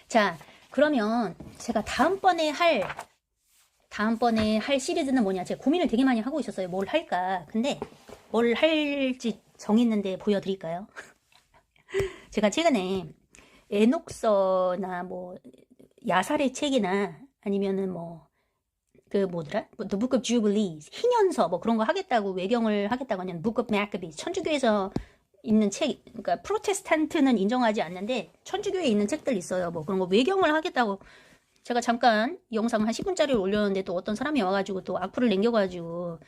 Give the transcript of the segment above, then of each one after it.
자, 그러면 제가 다음번에 할 시리즈는 뭐냐. 제가 고민을 되게 많이 하고 있었어요. 뭘 할까. 근데 뭘 할지 정했는데 보여드릴까요? 제가 최근에 에녹서나 뭐 야살의 책이나 아니면은 뭐 그 뭐더라? The Book of Jubilees, 희년서 뭐 그런 거 하겠다고 외경을 하겠다고 하는 Book of Maccabees, 천주교에서 있는 책, 그러니까 프로테스탄트는 인정하지 않는데 천주교에 있는 책들 있어요. 뭐 그런 거 외경을 하겠다고 제가 잠깐 영상 한 10분짜리를 올렸는데 또 어떤 사람이 와가지고 또 악플을 남겨가지고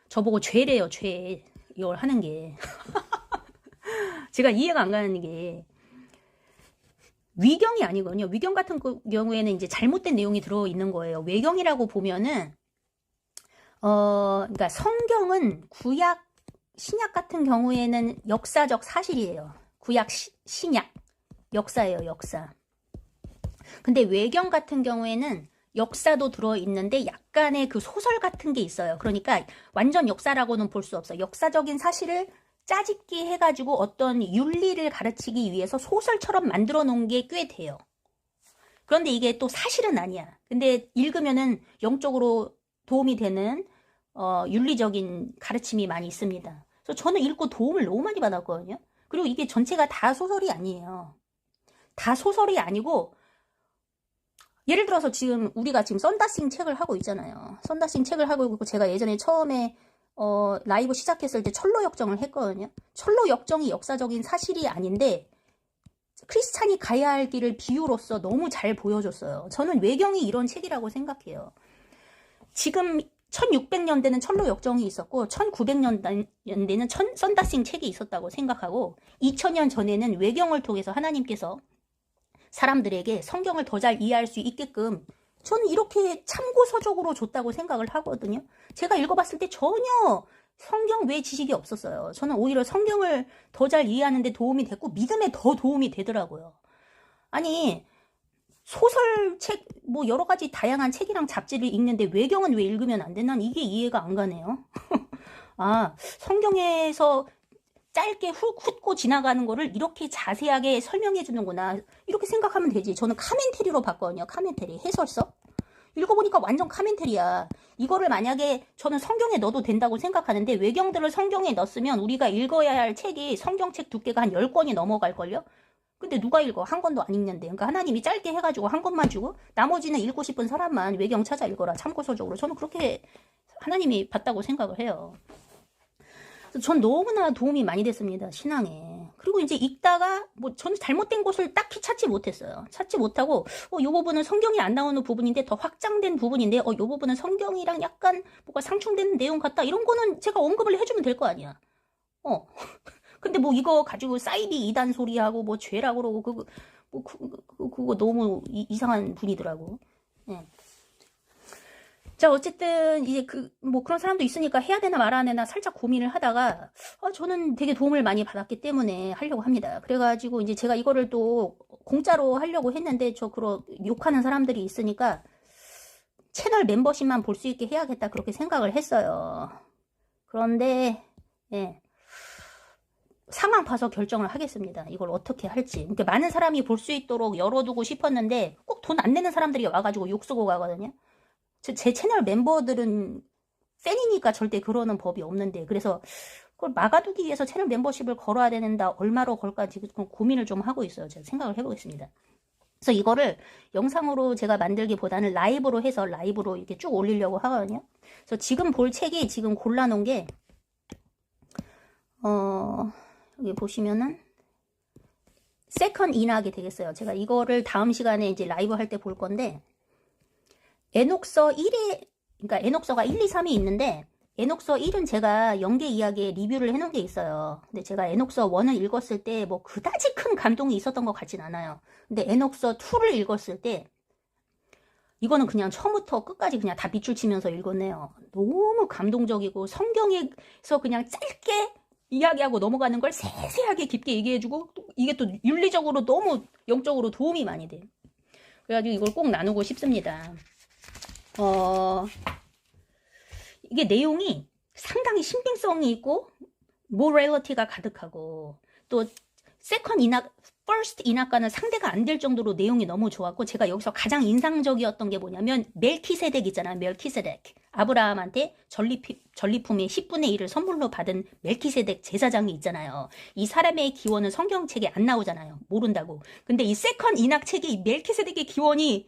저보고 죄래요, 죄. 이걸 하는 게. 제가 이해가 안 가는 게 위경이 아니거든요. 위경 같은 경우에는 이제 잘못된 내용이 들어있는 거예요. 외경이라고 보면은, 그러니까 성경은 구약, 신약 같은 경우에는 역사적 사실이에요. 구약, 신약. 역사예요, 역사. 근데 외경 같은 경우에는 역사도 들어있는데 약간의 그 소설 같은 게 있어요. 그러니까 완전 역사라고는 볼 수 없어요. 역사적인 사실을 짜집기 해가지고 어떤 윤리를 가르치기 위해서 소설처럼 만들어 놓은 게 꽤 돼요. 그런데 이게 또 사실은 아니야. 근데 읽으면은 영적으로 도움이 되는 윤리적인 가르침이 많이 있습니다. 그래서 저는 읽고 도움을 너무 많이 받았거든요. 그리고 이게 전체가 다 소설이 아니에요. 다 소설이 아니고 예를 들어서 지금 우리가 지금 썬다싱 책을 하고 있잖아요. 썬다싱 책을 하고 있고 제가 예전에 처음에 라이브 시작했을 때 철로 역정을 했거든요. 철로 역정이 역사적인 사실이 아닌데 크리스찬이 가야 할 길을 비유로서 너무 잘 보여줬어요. 저는 외경이 이런 책이라고 생각해요. 지금 1600년대는 철로 역정이 있었고 1900년대는 썬다싱 책이 있었다고 생각하고 2000년 전에는 외경을 통해서 하나님께서 사람들에게 성경을 더 잘 이해할 수 있게끔 저는 이렇게 참고서적으로 줬다고 생각을 하거든요. 제가 읽어봤을 때 전혀 성경 외 지식이 없었어요. 저는 오히려 성경을 더 잘 이해하는 데 도움이 됐고 믿음에 더 도움이 되더라고요. 아니 소설책 뭐 여러 가지 다양한 책이랑 잡지를 읽는데 외경은 왜 읽으면 안 돼? 난 이게 이해가 안 가네요. 아, 성경에서 짧게 훑고 지나가는 거를 이렇게 자세하게 설명해 주는구나. 이렇게 생각하면 되지. 저는 카멘테리로 봤거든요. 카멘테리. 해설서. 읽어보니까 완전 카멘테리야. 이거를 만약에 저는 성경에 넣어도 된다고 생각하는데 외경들을 성경에 넣었으면 우리가 읽어야 할 책이 성경책 두께가 한 10권이 넘어갈걸요? 근데 누가 읽어? 한 권도 안 읽는데. 그러니까 하나님이 짧게 해가지고 한 권만 주고 나머지는 읽고 싶은 사람만 외경 찾아 읽어라. 참고서적으로. 저는 그렇게 하나님이 봤다고 생각을 해요. 전 너무나 도움이 많이 됐습니다. 신앙에. 그리고 이제 읽다가 뭐 저는 잘못된 곳을 딱히 찾지 못했어요. 찾지 못하고 요 부분은 성경이 안 나오는 부분인데 더 확장된 부분인데 요 부분은 성경이랑 약간 뭐가 상충되는 내용 같다. 이런 거는 제가 언급을 해주면 될 거 아니야. 근데 뭐 이거 가지고 사이비 이단 소리하고 뭐 죄라고 그러고 그거 너무 이상한 분이더라고. 네. 자, 어쨌든, 이제 뭐 그런 사람도 있으니까 해야 되나 말아야 되나 살짝 고민을 하다가, 저는 되게 도움을 많이 받았기 때문에 하려고 합니다. 그래가지고, 이제 제가 이거를 또 공짜로 하려고 했는데, 욕하는 사람들이 있으니까, 채널 멤버십만 볼 수 있게 해야겠다, 그렇게 생각을 했어요. 그런데, 예. 상황 봐서 결정을 하겠습니다. 이걸 어떻게 할지. 그러니까 많은 사람이 볼 수 있도록 열어두고 싶었는데, 꼭 돈 안 내는 사람들이 와가지고 욕 쓰고 가거든요. 제 채널 멤버들은 팬이니까 절대 그러는 법이 없는데 그래서 그걸 막아두기 위해서 채널 멤버십을 걸어야 되는다 얼마로 걸까 지금 고민을 좀 하고 있어요. 제가 생각을 해보겠습니다. 그래서 이거를 영상으로 제가 만들기보다는 라이브로 해서 라이브로 이렇게 쭉 올리려고 하거든요. 그래서 지금 볼 책이 지금 골라놓은 게 여기 보시면은 세컨 인하게 되겠어요. 제가 이거를 다음 시간에 이제 라이브 할 때 볼 건데 에녹서 1에, 그러니까 에녹서가 1, 2, 3이 있는데, 에녹서 1은 제가 연계 이야기에 리뷰를 해놓은 게 있어요. 근데 제가 에녹서 1을 읽었을 때, 뭐, 그다지 큰 감동이 있었던 것 같진 않아요. 근데 에녹서 2를 읽었을 때, 이거는 그냥 처음부터 끝까지 그냥 다 밑줄 치면서 읽었네요. 너무 감동적이고, 성경에서 그냥 짧게 이야기하고 넘어가는 걸 세세하게 깊게 얘기해주고, 이게 또 윤리적으로 너무 영적으로 도움이 많이 돼요. 그래가지고 이걸 꼭 나누고 싶습니다. 이게 내용이 상당히 신빙성이 있고 모럴리티가 가득하고 또 세컨 인하 first 인학과는 상대가 안 될 정도로 내용이 너무 좋았고, 제가 여기서 가장 인상적이었던 게 뭐냐면 멜키세덱 있잖아요. 멜키세덱. 아브라함한테 전리품의 10분의 1을 선물로 받은 멜키세덱 제사장이 있잖아요. 이 사람의 기원은 성경책에 안 나오잖아요. 모른다고. 근데 이 세컨 인학책에 이 멜키세덱의 기원이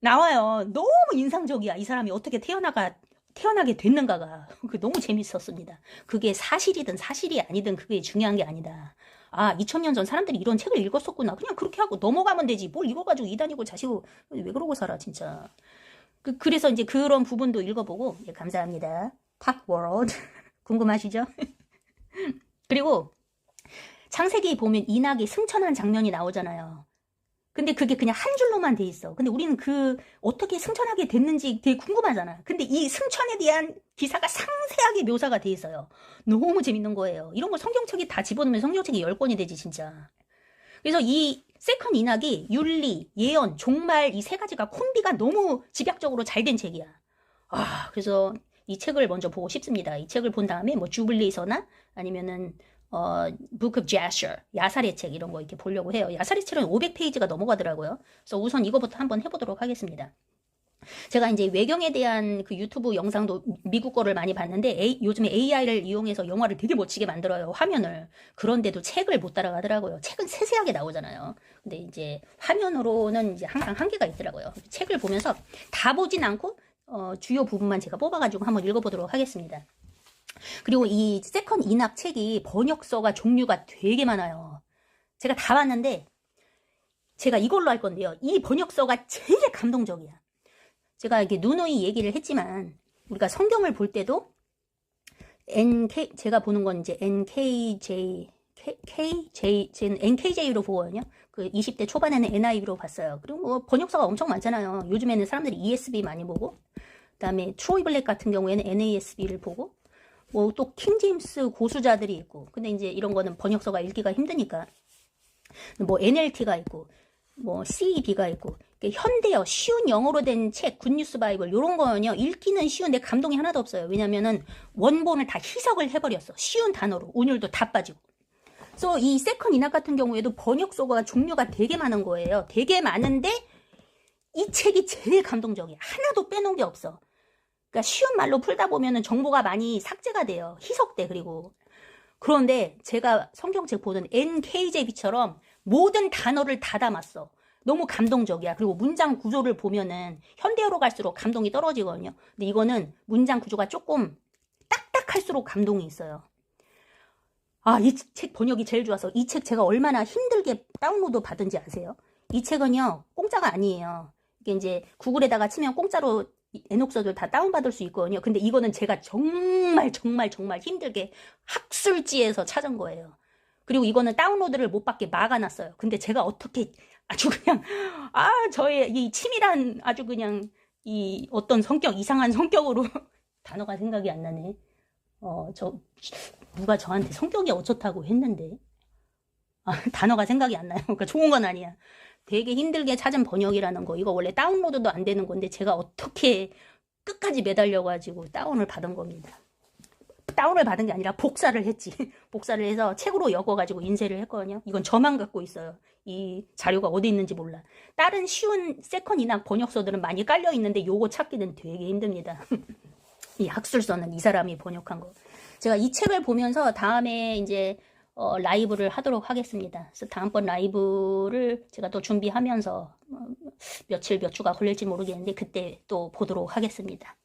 나와요. 너무 인상적이야. 이 사람이 어떻게 태어나게 됐는가가. 그 너무 재밌었습니다. 그게 사실이든 사실이 아니든 그게 중요한 게 아니다. 아, 2000년 전 사람들이 이런 책을 읽었었구나. 그냥 그렇게 하고 넘어가면 되지. 뭘 읽어가지고 이단이고 자시고 왜 그러고 살아 진짜. 그래서 이제 그런 부분도 읽어보고, 예, 감사합니다. 탁월드 궁금하시죠? 그리고 창세기 보면 이낙이 승천한 장면이 나오잖아요. 근데 그게 그냥 한 줄로만 돼 있어. 근데 우리는 어떻게 승천하게 됐는지 되게 궁금하잖아. 근데 이 승천에 대한 기사가 상세하게 묘사가 돼 있어요. 너무 재밌는 거예요. 이런 거 성경책에 다 집어넣으면 성경책이 10권이 되지, 진짜. 그래서 이 세컨 인학이 윤리, 예언, 종말 이 세 가지가 콤비가 너무 집약적으로 잘 된 책이야. 아, 그래서 이 책을 먼저 보고 싶습니다. 이 책을 본 다음에 뭐 주블리서나 아니면은 Book of Jasher, 야살의 책 이런 거 이렇게 보려고 해요. 야살의 책은 500페이지가 넘어가더라고요. 그래서 우선 이거부터 한번 해보도록 하겠습니다. 제가 이제 외경에 대한 그 유튜브 영상도 미국 거를 많이 봤는데 요즘에 AI를 이용해서 영화를 되게 멋지게 만들어요. 화면을. 그런데도 책을 못 따라가더라고요. 책은 세세하게 나오잖아요. 근데 이제 화면으로는 이제 항상 한계가 있더라고요. 책을 보면서 다 보진 않고 주요 부분만 제가 뽑아가지고 한번 읽어보도록 하겠습니다. 그리고 이 세컨 인학 책이 번역서가 종류가 되게 많아요. 제가 다 봤는데 제가 이걸로 할 건데요. 이 번역서가 제일 감동적이야. 제가 이렇게 누누이 얘기를 했지만 우리가 성경을 볼 때도 제가 보는 건 이제 저는 NKJ로 보거든요. 그 20대 초반에는 NIV로 봤어요. 그리고 뭐 번역서가 엄청 많잖아요. 요즘에는 사람들이 ESV 많이 보고, 그다음에 트로이 블랙 같은 경우에는 NASB를 보고, 뭐 또 킹제임스 고수자들이 있고, 근데 이제 이런 거는 번역서가 읽기가 힘드니까 뭐 NLT가 있고 뭐 CEB가 있고, 현대어 쉬운 영어로 된 책 굿뉴스 바이블 요런 거는요 읽기는 쉬운데 감동이 하나도 없어요. 왜냐면은 원본을 다 희석을 해버렸어. 쉬운 단어로 운율도 다 빠지고. 그래서 이 세컨 인학 같은 경우에도 번역서가 종류가 되게 많은 거예요. 되게 많은데 이 책이 제일 감동적이야. 하나도 빼놓은 게 없어. 그러니까 쉬운 말로 풀다 보면은 정보가 많이 삭제가 돼요. 희석돼. 그리고 그런데 제가 성경책 보던 NKJV처럼 모든 단어를 다 담았어. 너무 감동적이야. 그리고 문장 구조를 보면은 현대어로 갈수록 감동이 떨어지거든요. 근데 이거는 문장 구조가 조금 딱딱할수록 감동이 있어요. 아, 이 책 번역이 제일 좋아서 이 책 제가 얼마나 힘들게 다운로드 받은지 아세요? 이 책은요 공짜가 아니에요. 이게 이제 구글에다가 치면 공짜로 애녹서들 다 다운받을 수 있거든요. 근데 이거는 제가 정말 힘들게 학술지에서 찾은 거예요. 그리고 이거는 다운로드를 못 받게 막아놨어요. 근데 제가 어떻게 아주 그냥 저의 이 치밀한 아주 그냥 이 어떤 성격, 이상한 성격으로 단어가 생각이 안 나네. 누가 저한테 성격이 어쩌다고 했는데 단어가 생각이 안 나요. 그러니까 좋은 건 아니야. 되게 힘들게 찾은 번역이라는 거, 이거 원래 다운로드도 안 되는 건데 제가 어떻게 끝까지 매달려가지고 다운을 받은 겁니다. 다운을 받은 게 아니라 복사를 했지. 복사를 해서 책으로 엮어가지고 인쇄를 했거든요. 이건 저만 갖고 있어요. 이 자료가 어디 있는지 몰라. 다른 쉬운 세컨 인학 번역서들은 많이 깔려 있는데 요거 찾기는 되게 힘듭니다. 이 학술서는 이 사람이 번역한 거. 제가 이 책을 보면서 다음에 이제 라이브를 하도록 하겠습니다. 그래서 다음번 라이브를 제가 또 준비하면서 몇 주가 걸릴지 모르겠는데 그때 또 보도록 하겠습니다.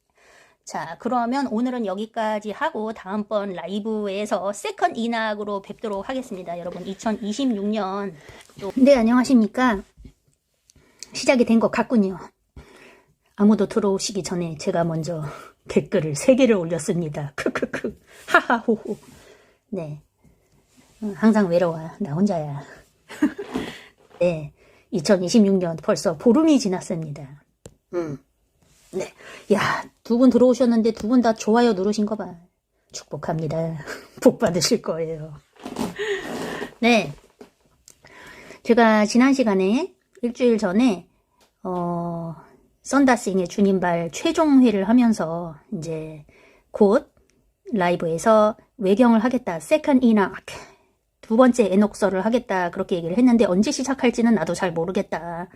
자, 그러면 오늘은 여기까지 하고 다음번 라이브에서 세컨 인학으로 뵙도록 하겠습니다. 여러분 2026년 또 네, 안녕하십니까. 시작이 된 것 같군요. 아무도 들어오시기 전에 제가 먼저 댓글을 3개를 올렸습니다. 크크크 하하호호. 네, 항상 외로워. 나 혼자야. 네, 2026년 벌써 보름이 지났습니다. 네, 야, 2분 들어오셨는데 2분 다 좋아요 누르신 거 봐. 축복합니다. 복 받으실 거예요. 네, 제가 지난 시간에 일주일 전에 썬다싱의 주님발 최종회를 하면서 이제 곧 라이브에서 외경을 하겠다. 세컨 인학 두 번째 에녹서를 하겠다 그렇게 얘기를 했는데 언제 시작할지는 나도 잘 모르겠다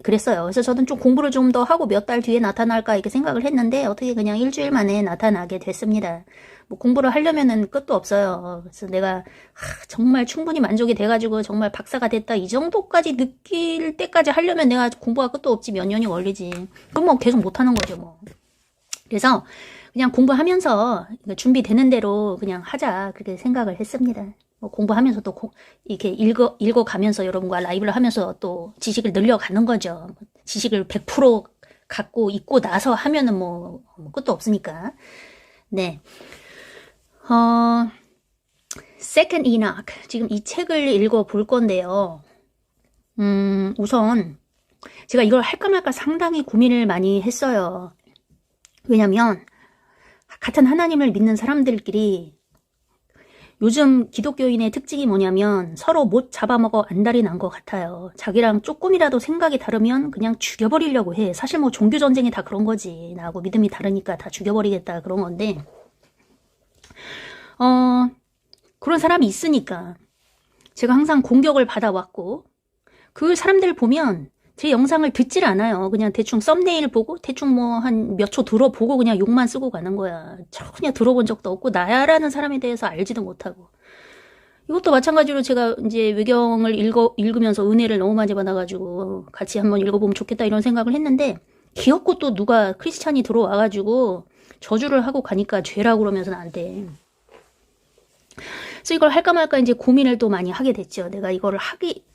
그랬어요. 그래서 저는 좀 공부를 좀 더 하고 몇 달 뒤에 나타날까 이렇게 생각을 했는데 어떻게 그냥 일주일 만에 나타나게 됐습니다. 뭐 공부를 하려면은 끝도 없어요. 그래서 내가 정말 충분히 만족이 돼가지고 정말 박사가 됐다 이 정도까지 느낄 때까지 하려면 내가 공부가 끝도 없지 몇 년이 걸리지. 그럼 뭐 계속 못하는 거죠 뭐. 그래서 그냥 공부하면서 준비되는 대로 그냥 하자 그렇게 생각을 했습니다. 뭐 공부하면서 또 이렇게 읽어가면서 여러분과 라이브를 하면서 또 지식을 늘려가는 거죠. 지식을 100% 갖고 있고 나서 하면은 뭐 끝도 없으니까. 네. Second Enoch. 지금 이 책을 읽어볼 건데요. 우선 제가 이걸 할까 말까 상당히 고민을 많이 했어요. 왜냐면 같은 하나님을 믿는 사람들끼리 요즘 기독교인의 특징이 뭐냐면 서로 못 잡아먹어 안달이 난 것 같아요. 자기랑 조금이라도 생각이 다르면 그냥 죽여버리려고 해. 사실 뭐 종교전쟁이 다 그런 거지. 나하고 믿음이 다르니까 다 죽여버리겠다 그런 건데 그런 사람이 있으니까 제가 항상 공격을 받아왔고 그 사람들 보면 제 영상을 듣질 않아요. 그냥 대충 썸네일 보고 대충 뭐 한 몇 초 들어보고 그냥 욕만 쓰고 가는 거야. 전혀 들어본 적도 없고 나야라는 사람에 대해서 알지도 못하고. 이것도 마찬가지로 제가 이제 외경을 읽으면서 은혜를 너무 많이 받아가지고 같이 한번 읽어보면 좋겠다 이런 생각을 했는데 기어코 또 누가 크리스찬이 들어와가지고 저주를 하고 가니까 죄라고 그러면서 나한테. 그래서 이걸 할까 말까 이제 고민을 또 많이 하게 됐죠. 내가 이거를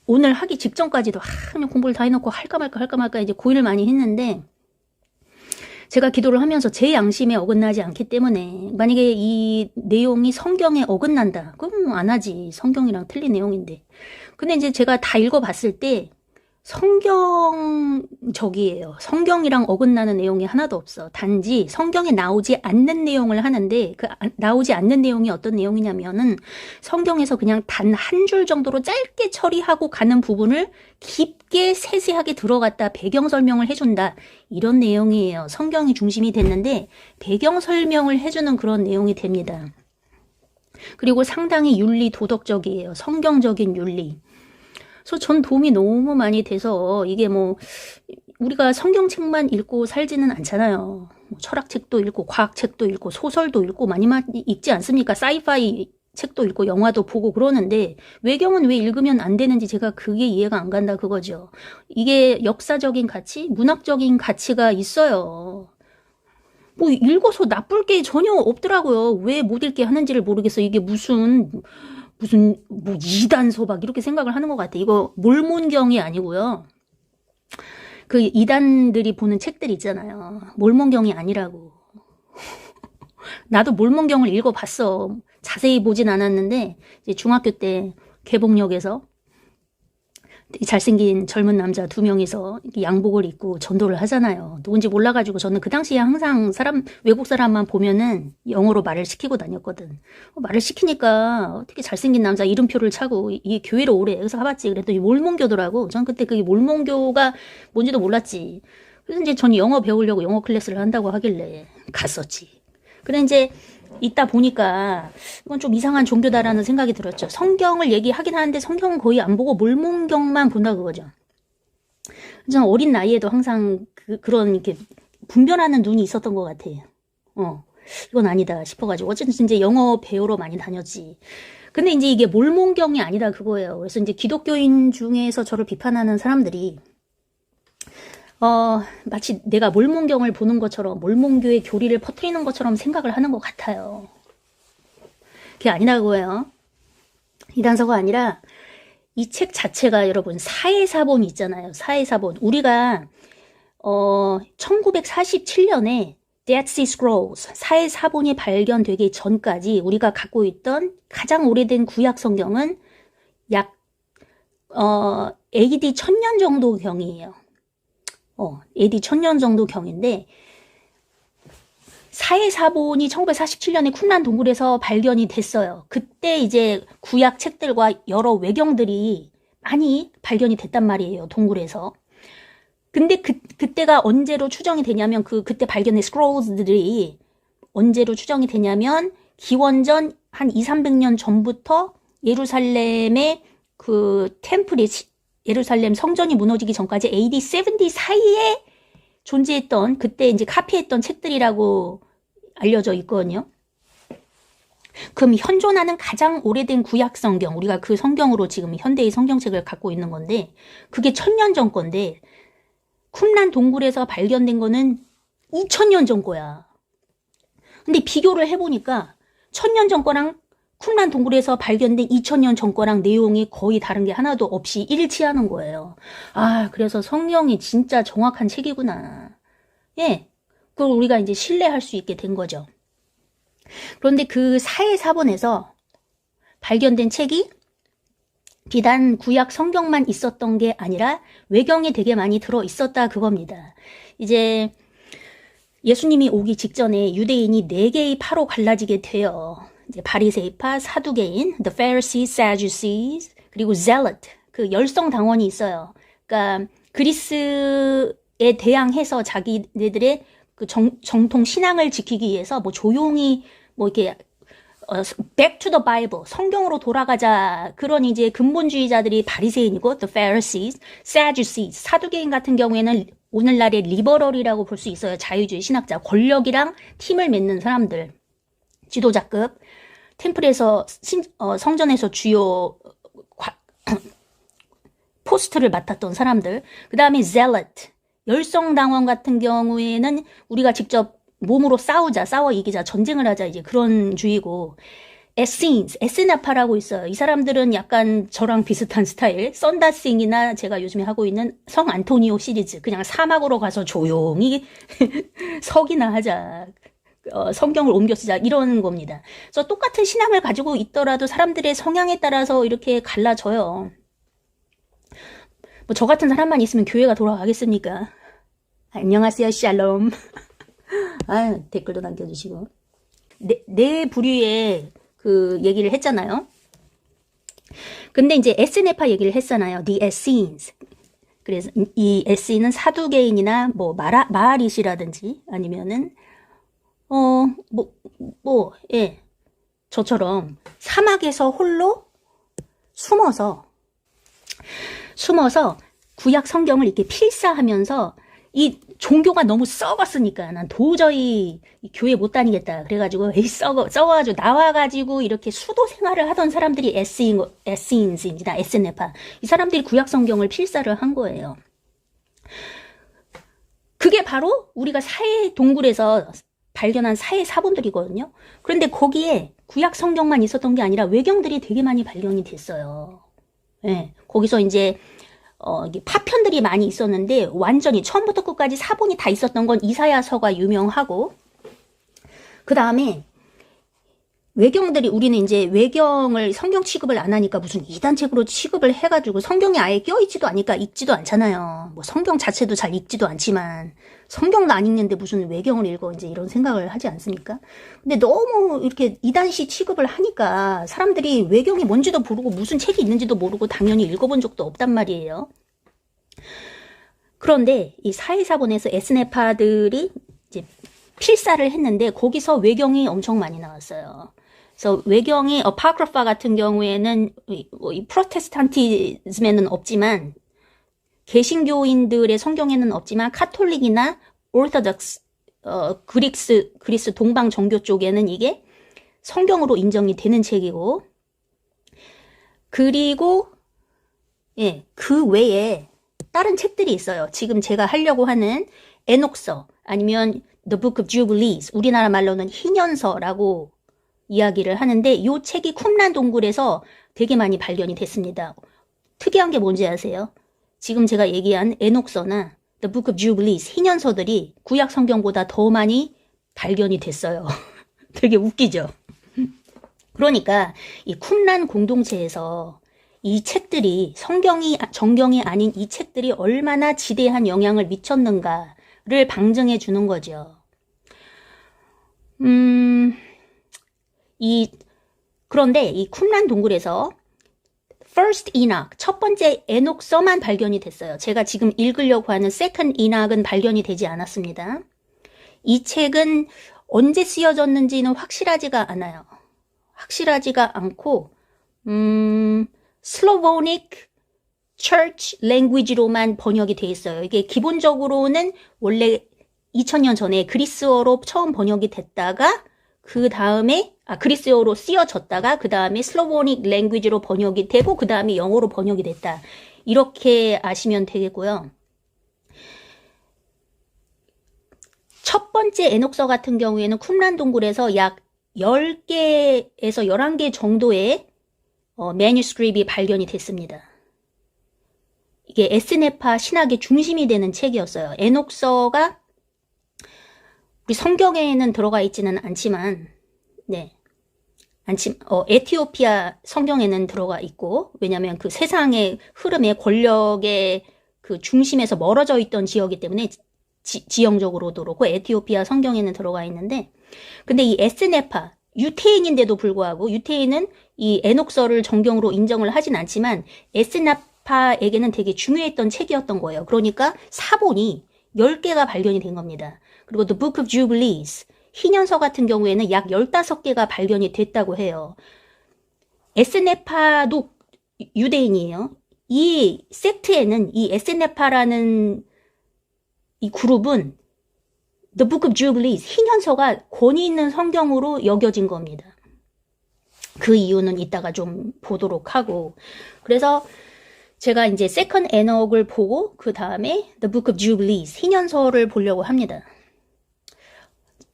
오늘 하기 직전까지도 그냥 공부를 다 해놓고 할까 말까 이제 고민을 많이 했는데 제가 기도를 하면서 제 양심에 어긋나지 않기 때문에 만약에 이 내용이 성경에 어긋난다. 그럼 안 하지. 성경이랑 틀린 내용인데. 근데 이제 제가 다 읽어봤을 때 성경적이에요. 성경이랑 어긋나는 내용이 하나도 없어. 단지 성경에 나오지 않는 내용을 하는데 그 나오지 않는 내용이 어떤 내용이냐면은 성경에서 그냥 단 한 줄 정도로 짧게 처리하고 가는 부분을 깊게 세세하게 들어갔다 배경 설명을 해준다. 이런 내용이에요. 성경이 중심이 됐는데 배경 설명을 해주는 그런 내용이 됩니다. 그리고 상당히 윤리 도덕적이에요. 성경적인 윤리. 그래서 전 도움이 너무 많이 돼서 이게 뭐 우리가 성경책만 읽고 살지는 않잖아요. 뭐 철학책도 읽고 과학책도 읽고 소설도 읽고 많이 읽지 않습니까? 사이파이 책도 읽고 영화도 보고 그러는데 외경은 왜 읽으면 안 되는지 제가 그게 이해가 안 간다 그거죠. 이게 역사적인 가치, 문학적인 가치가 있어요. 뭐 읽어서 나쁠 게 전혀 없더라고요. 왜 못 읽게 하는지를 모르겠어. 이게 무슨 뭐 이단서 막 이렇게 생각을 하는 것 같아. 이거 몰몬경이 아니고요. 그 이단들이 보는 책들 있잖아요. 몰몬경이 아니라고. 나도 몰몬경을 읽어봤어. 자세히 보진 않았는데 이제 중학교 때 개봉역에서 잘생긴 젊은 남자 2명이서 양복을 입고 전도를 하잖아요. 누군지 몰라가지고 저는 그 당시에 항상 외국 사람만 보면은 영어로 말을 시키고 다녔거든. 말을 시키니까 어떻게 잘생긴 남자 이름표를 차고 이게 교회로 오래 여기서 가봤지. 그랬더니 몰몬교더라고. 전 그때 그게 몰몬교가 뭔지도 몰랐지. 그래서 이제 전 영어 배우려고 영어 클래스를 한다고 하길래 갔었지. 그래 이제 있다 보니까 이건 좀 이상한 종교다라는 생각이 들었죠. 성경을 얘기하긴 하는데 성경은 거의 안 보고 몰몬경만 본다 그거죠. 저는 어린 나이에도 항상 그런 이렇게 분별하는 눈이 있었던 것 같아요. 이건 아니다 싶어가지고 어쨌든 이제 영어 배우러 많이 다녔지. 근데 이제 이게 몰몬경이 아니다 그거예요. 그래서 이제 기독교인 중에서 저를 비판하는 사람들이 마치 내가 몰몬경을 보는 것처럼 몰몬교의 교리를 퍼뜨리는 것처럼 생각을 하는 것 같아요. 그게 아니라 그거예요. 이단서가 아니라 이 책 자체가 여러분 사회사본 있잖아요. 사회사본. 우리가 1947년에 Dead Sea Scrolls 사회사본이 발견되기 전까지 우리가 갖고 있던 가장 오래된 구약 성경은 약 AD 1000년 정도 경이에요. AD 1000년 정도 경인데 사회사본이 1947년에 쿰란 동굴에서 발견이 됐어요. 그때 이제 구약 책들과 여러 외경들이 많이 발견이 됐단 말이에요. 동굴에서. 근데 그때가 언제로 추정이 되냐면 그때 발견된 스크롤들이 언제로 추정이 되냐면 기원전 한 200~300년 전부터 예루살렘의 그 템플이 예루살렘 성전이 무너지기 전까지 AD 70 사이에 존재했던 그때 이제 카피했던 책들이라고 알려져 있거든요. 그럼 현존하는 가장 오래된 구약 성경, 우리가 그 성경으로 지금 현대의 성경책을 갖고 있는 건데 그게 1000년 전 건데 쿰란 동굴에서 발견된 거는 2000년 전 거야. 근데 비교를 해보니까 1000년 전 거랑 쿰란 동굴에서 발견된 2000년 전 거랑 내용이 거의 다른 게 하나도 없이 일치하는 거예요. 아, 그래서 성경이 진짜 정확한 책이구나. 예, 그걸 우리가 이제 신뢰할 수 있게 된 거죠. 그런데 그 사해사본에서 발견된 책이 비단 구약 성경만 있었던 게 아니라 외경에 되게 많이 들어 있었다 그겁니다. 이제 예수님이 오기 직전에 유대인이 4개의 파로 갈라지게 돼요. 이제 바리새파, 사두개인, the Pharisees, Sadducees, 그리고 Zealot, 그 열성당원이 있어요. 그러니까 그리스에 대항해서 자기네들의 그 정통 신앙을 지키기 위해서 뭐 조용히 뭐 이렇게 back to the Bible, 성경으로 돌아가자. 그런 이제 근본주의자들이 바리새인이고 the Pharisees, Sadducees, 사두개인 같은 경우에는 오늘날의 리버럴이라고 볼 수 있어요. 자유주의 신학자, 권력이랑 팀을 맺는 사람들, 지도자급, 템플에서 성전에서 주요 포스트를 맡았던 사람들. 그 다음에 Zealot, 열성당원 같은 경우에는 우리가 직접 몸으로 싸워 이기자, 전쟁을 하자, 이제 그런 주의고, Essenes, 에스나파라고 있어요. 이 사람들은 약간 저랑 비슷한 스타일, 썬다싱이나 제가 요즘에 하고 있는 성 안토니오 시리즈, 그냥 사막으로 가서 조용히 석이나 하자, 성경을 옮겨 쓰자, 이런 겁니다. 그래서 똑같은 신앙을 가지고 있더라도 사람들의 성향에 따라서 이렇게 갈라져요. 뭐 저 같은 사람만 있으면 교회가 돌아가겠습니까? 안녕하세요, 샬롬. 아, 댓글도 남겨주시고. 네 부류의 그 얘기를 했잖아요. 근데 이제 에스네파 얘기를 했잖아요. The Essenes. 그래서 이 에스는 사두개인이나 뭐 마하릿이라든지 아니면은 예, 저처럼 사막에서 홀로 숨어서 구약 성경을 이렇게 필사하면서 이 종교가 너무 썩었으니까 난 도저히 교회 못 다니겠다. 그래가지고 에이 썩어가지고 나와가지고 이렇게 수도 생활을 하던 사람들이 에스인즈입니다. 에스네파. 이 사람들이 구약 성경을 필사를 한 거예요. 그게 바로 우리가 사해 동굴에서 발견한 사해 사본들이거든요. 그런데 거기에 구약 성경만 있었던 게 아니라 외경들이 되게 많이 발견이 됐어요. 예, 거기서 이제 파편들이 많이 있었는데 완전히 처음부터 끝까지 사본이 다 있었던 건 이사야서가 유명하고, 그 다음에 외경들이, 우리는 이제 외경을 성경 취급을 안 하니까 무슨 이단책으로 취급을 해가지고 성경에 아예 껴있지도 않으니까 읽지도 않잖아요. 뭐 성경 자체도 잘 읽지도 않지만 성경도 안 읽는데 무슨 외경을 읽어, 이제 이런 생각을 하지 않습니까? 근데 너무 이렇게 이단시 취급을 하니까 사람들이 외경이 뭔지도 모르고 무슨 책이 있는지도 모르고 당연히 읽어본 적도 없단 말이에요. 그런데 이 사해사본에서 에스네파들이 이제 필사를 했는데 거기서 외경이 엄청 많이 나왔어요. 그래서 외경이 어파크로파 같은 경우에는 이 프로테스탄티즘에는 없지만, 개신교인들의 성경에는 없지만 카톨릭이나 오르토덕스 그리스 동방 정교 쪽에는 이게 성경으로 인정이 되는 책이고, 그리고 예, 그 외에 다른 책들이 있어요. 지금 제가 하려고 하는 에녹서, 아니면 The Book of Jubilees, 우리나라 말로는 희년서라고 이야기를 하는데, 이 책이 쿰란 동굴에서 되게 많이 발견이 됐습니다. 특이한 게 뭔지 아세요? 지금 제가 얘기한 에녹서나 The Book of Jubilees, 희년서들이 구약 성경보다 더 많이 발견이 됐어요. 되게 웃기죠? 그러니까 이 쿰란 공동체에서 이 책들이 정경이 아닌 이 책들이 얼마나 지대한 영향을 미쳤는가를 방증해 주는 거죠. 그런데 이 쿰란 동굴에서 First Enoch, 첫 번째 에녹서만 발견이 됐어요. 제가 지금 읽으려고 하는 Second Enoch은 발견이 되지 않았습니다. 이 책은 언제 쓰여졌는지는 확실하지가 않아요. 확실하지가 않고, 슬로보닉 Church Language로만 번역이 돼 있어요. 이게 기본적으로는 원래 2000년 전에 그리스어로 처음 번역이 됐다가 그 다음에 그리스어로 쓰여졌다가 그 다음에 슬로보닉 랭귀지로 번역이 되고 그 다음에 영어로 번역이 됐다. 이렇게 아시면 되겠고요. 첫 번째 에녹서 같은 경우에는 쿰란 동굴에서 약 10개에서 11개 정도의 매뉴스크립이 발견이 됐습니다. 이게 에스네파 신학의 중심이 되는 책이었어요. 에녹서가 우리 성경에는 들어가 있지는 않지만, 에티오피아 성경에는 들어가 있고, 왜냐면 그 세상의 흐름의 권력의 그 중심에서 멀어져 있던 지역이기 때문에 지형적으로도 그렇고 에티오피아 성경에는 들어가 있는데, 근데 이 에스네파, 유태인인데도 불구하고 유태인은 이 에녹서를 정경으로 인정을 하진 않지만 에스네파에게는 되게 중요했던 책이었던 거예요. 그러니까 사본이 10개가 발견이 된 겁니다. 그리고 The Book of Jubilees, 희년서 같은 경우에는 약 15개가 발견이 됐다고 해요. 에스네파도 유대인이에요. 이 섹트에는 이 에스네파라는 이 그룹은 The Book of Jubilees, 희년서가 권위 있는 성경으로 여겨진 겁니다. 그 이유는 이따가 좀 보도록 하고, 그래서 제가 이제 세컨드 에녹을 보고 그 다음에 The Book of Jubilees, 희년서를 보려고 합니다.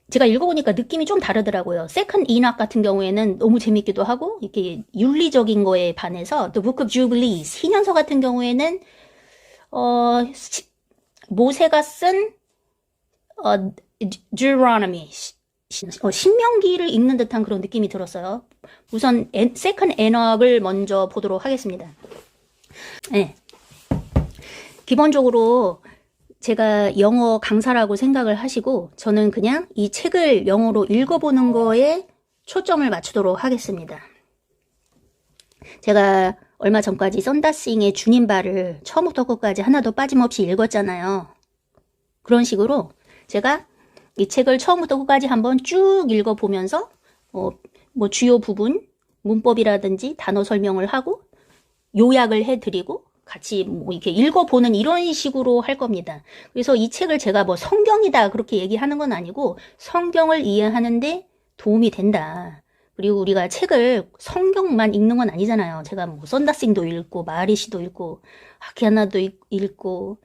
제가 읽어보니까 느낌이 좀 다르더라고요. 세컨드 이낙 같은 경우에는 너무 재밌기도 하고 이렇게 윤리적인 거에 반해서 The Book of Jubilees, 희년서 같은 경우에는 모세가 쓴 Deuteronomy, 신명기를 읽는 듯한 그런 느낌이 들었어요. 우선 세컨드 에녹을 먼저 보도록 하겠습니다. 네. 기본적으로 제가 영어 강사라고 생각을 하시고 저는 그냥 이 책을 영어로 읽어보는 거에 초점을 맞추도록 하겠습니다. 제가 얼마 전까지 썬다싱의 주님발을 처음부터 끝까지 하나도 빠짐없이 읽었잖아요. 그런 식으로 제가 이 책을 처음부터 끝까지 한번 쭉 읽어보면서 뭐 주요 부분, 문법이라든지 단어 설명을 하고 요약을 해드리고 같이 뭐 이렇게 읽어보는 이런 식으로 할 겁니다. 그래서 이 책을 제가 뭐 성경이다 그렇게 얘기하는 건 아니고 성경을 이해하는데 도움이 된다. 그리고 우리가 책을 성경만 읽는 건 아니잖아요. 제가 뭐 썬다싱도 읽고 마리시도 읽고 아키하나도 읽고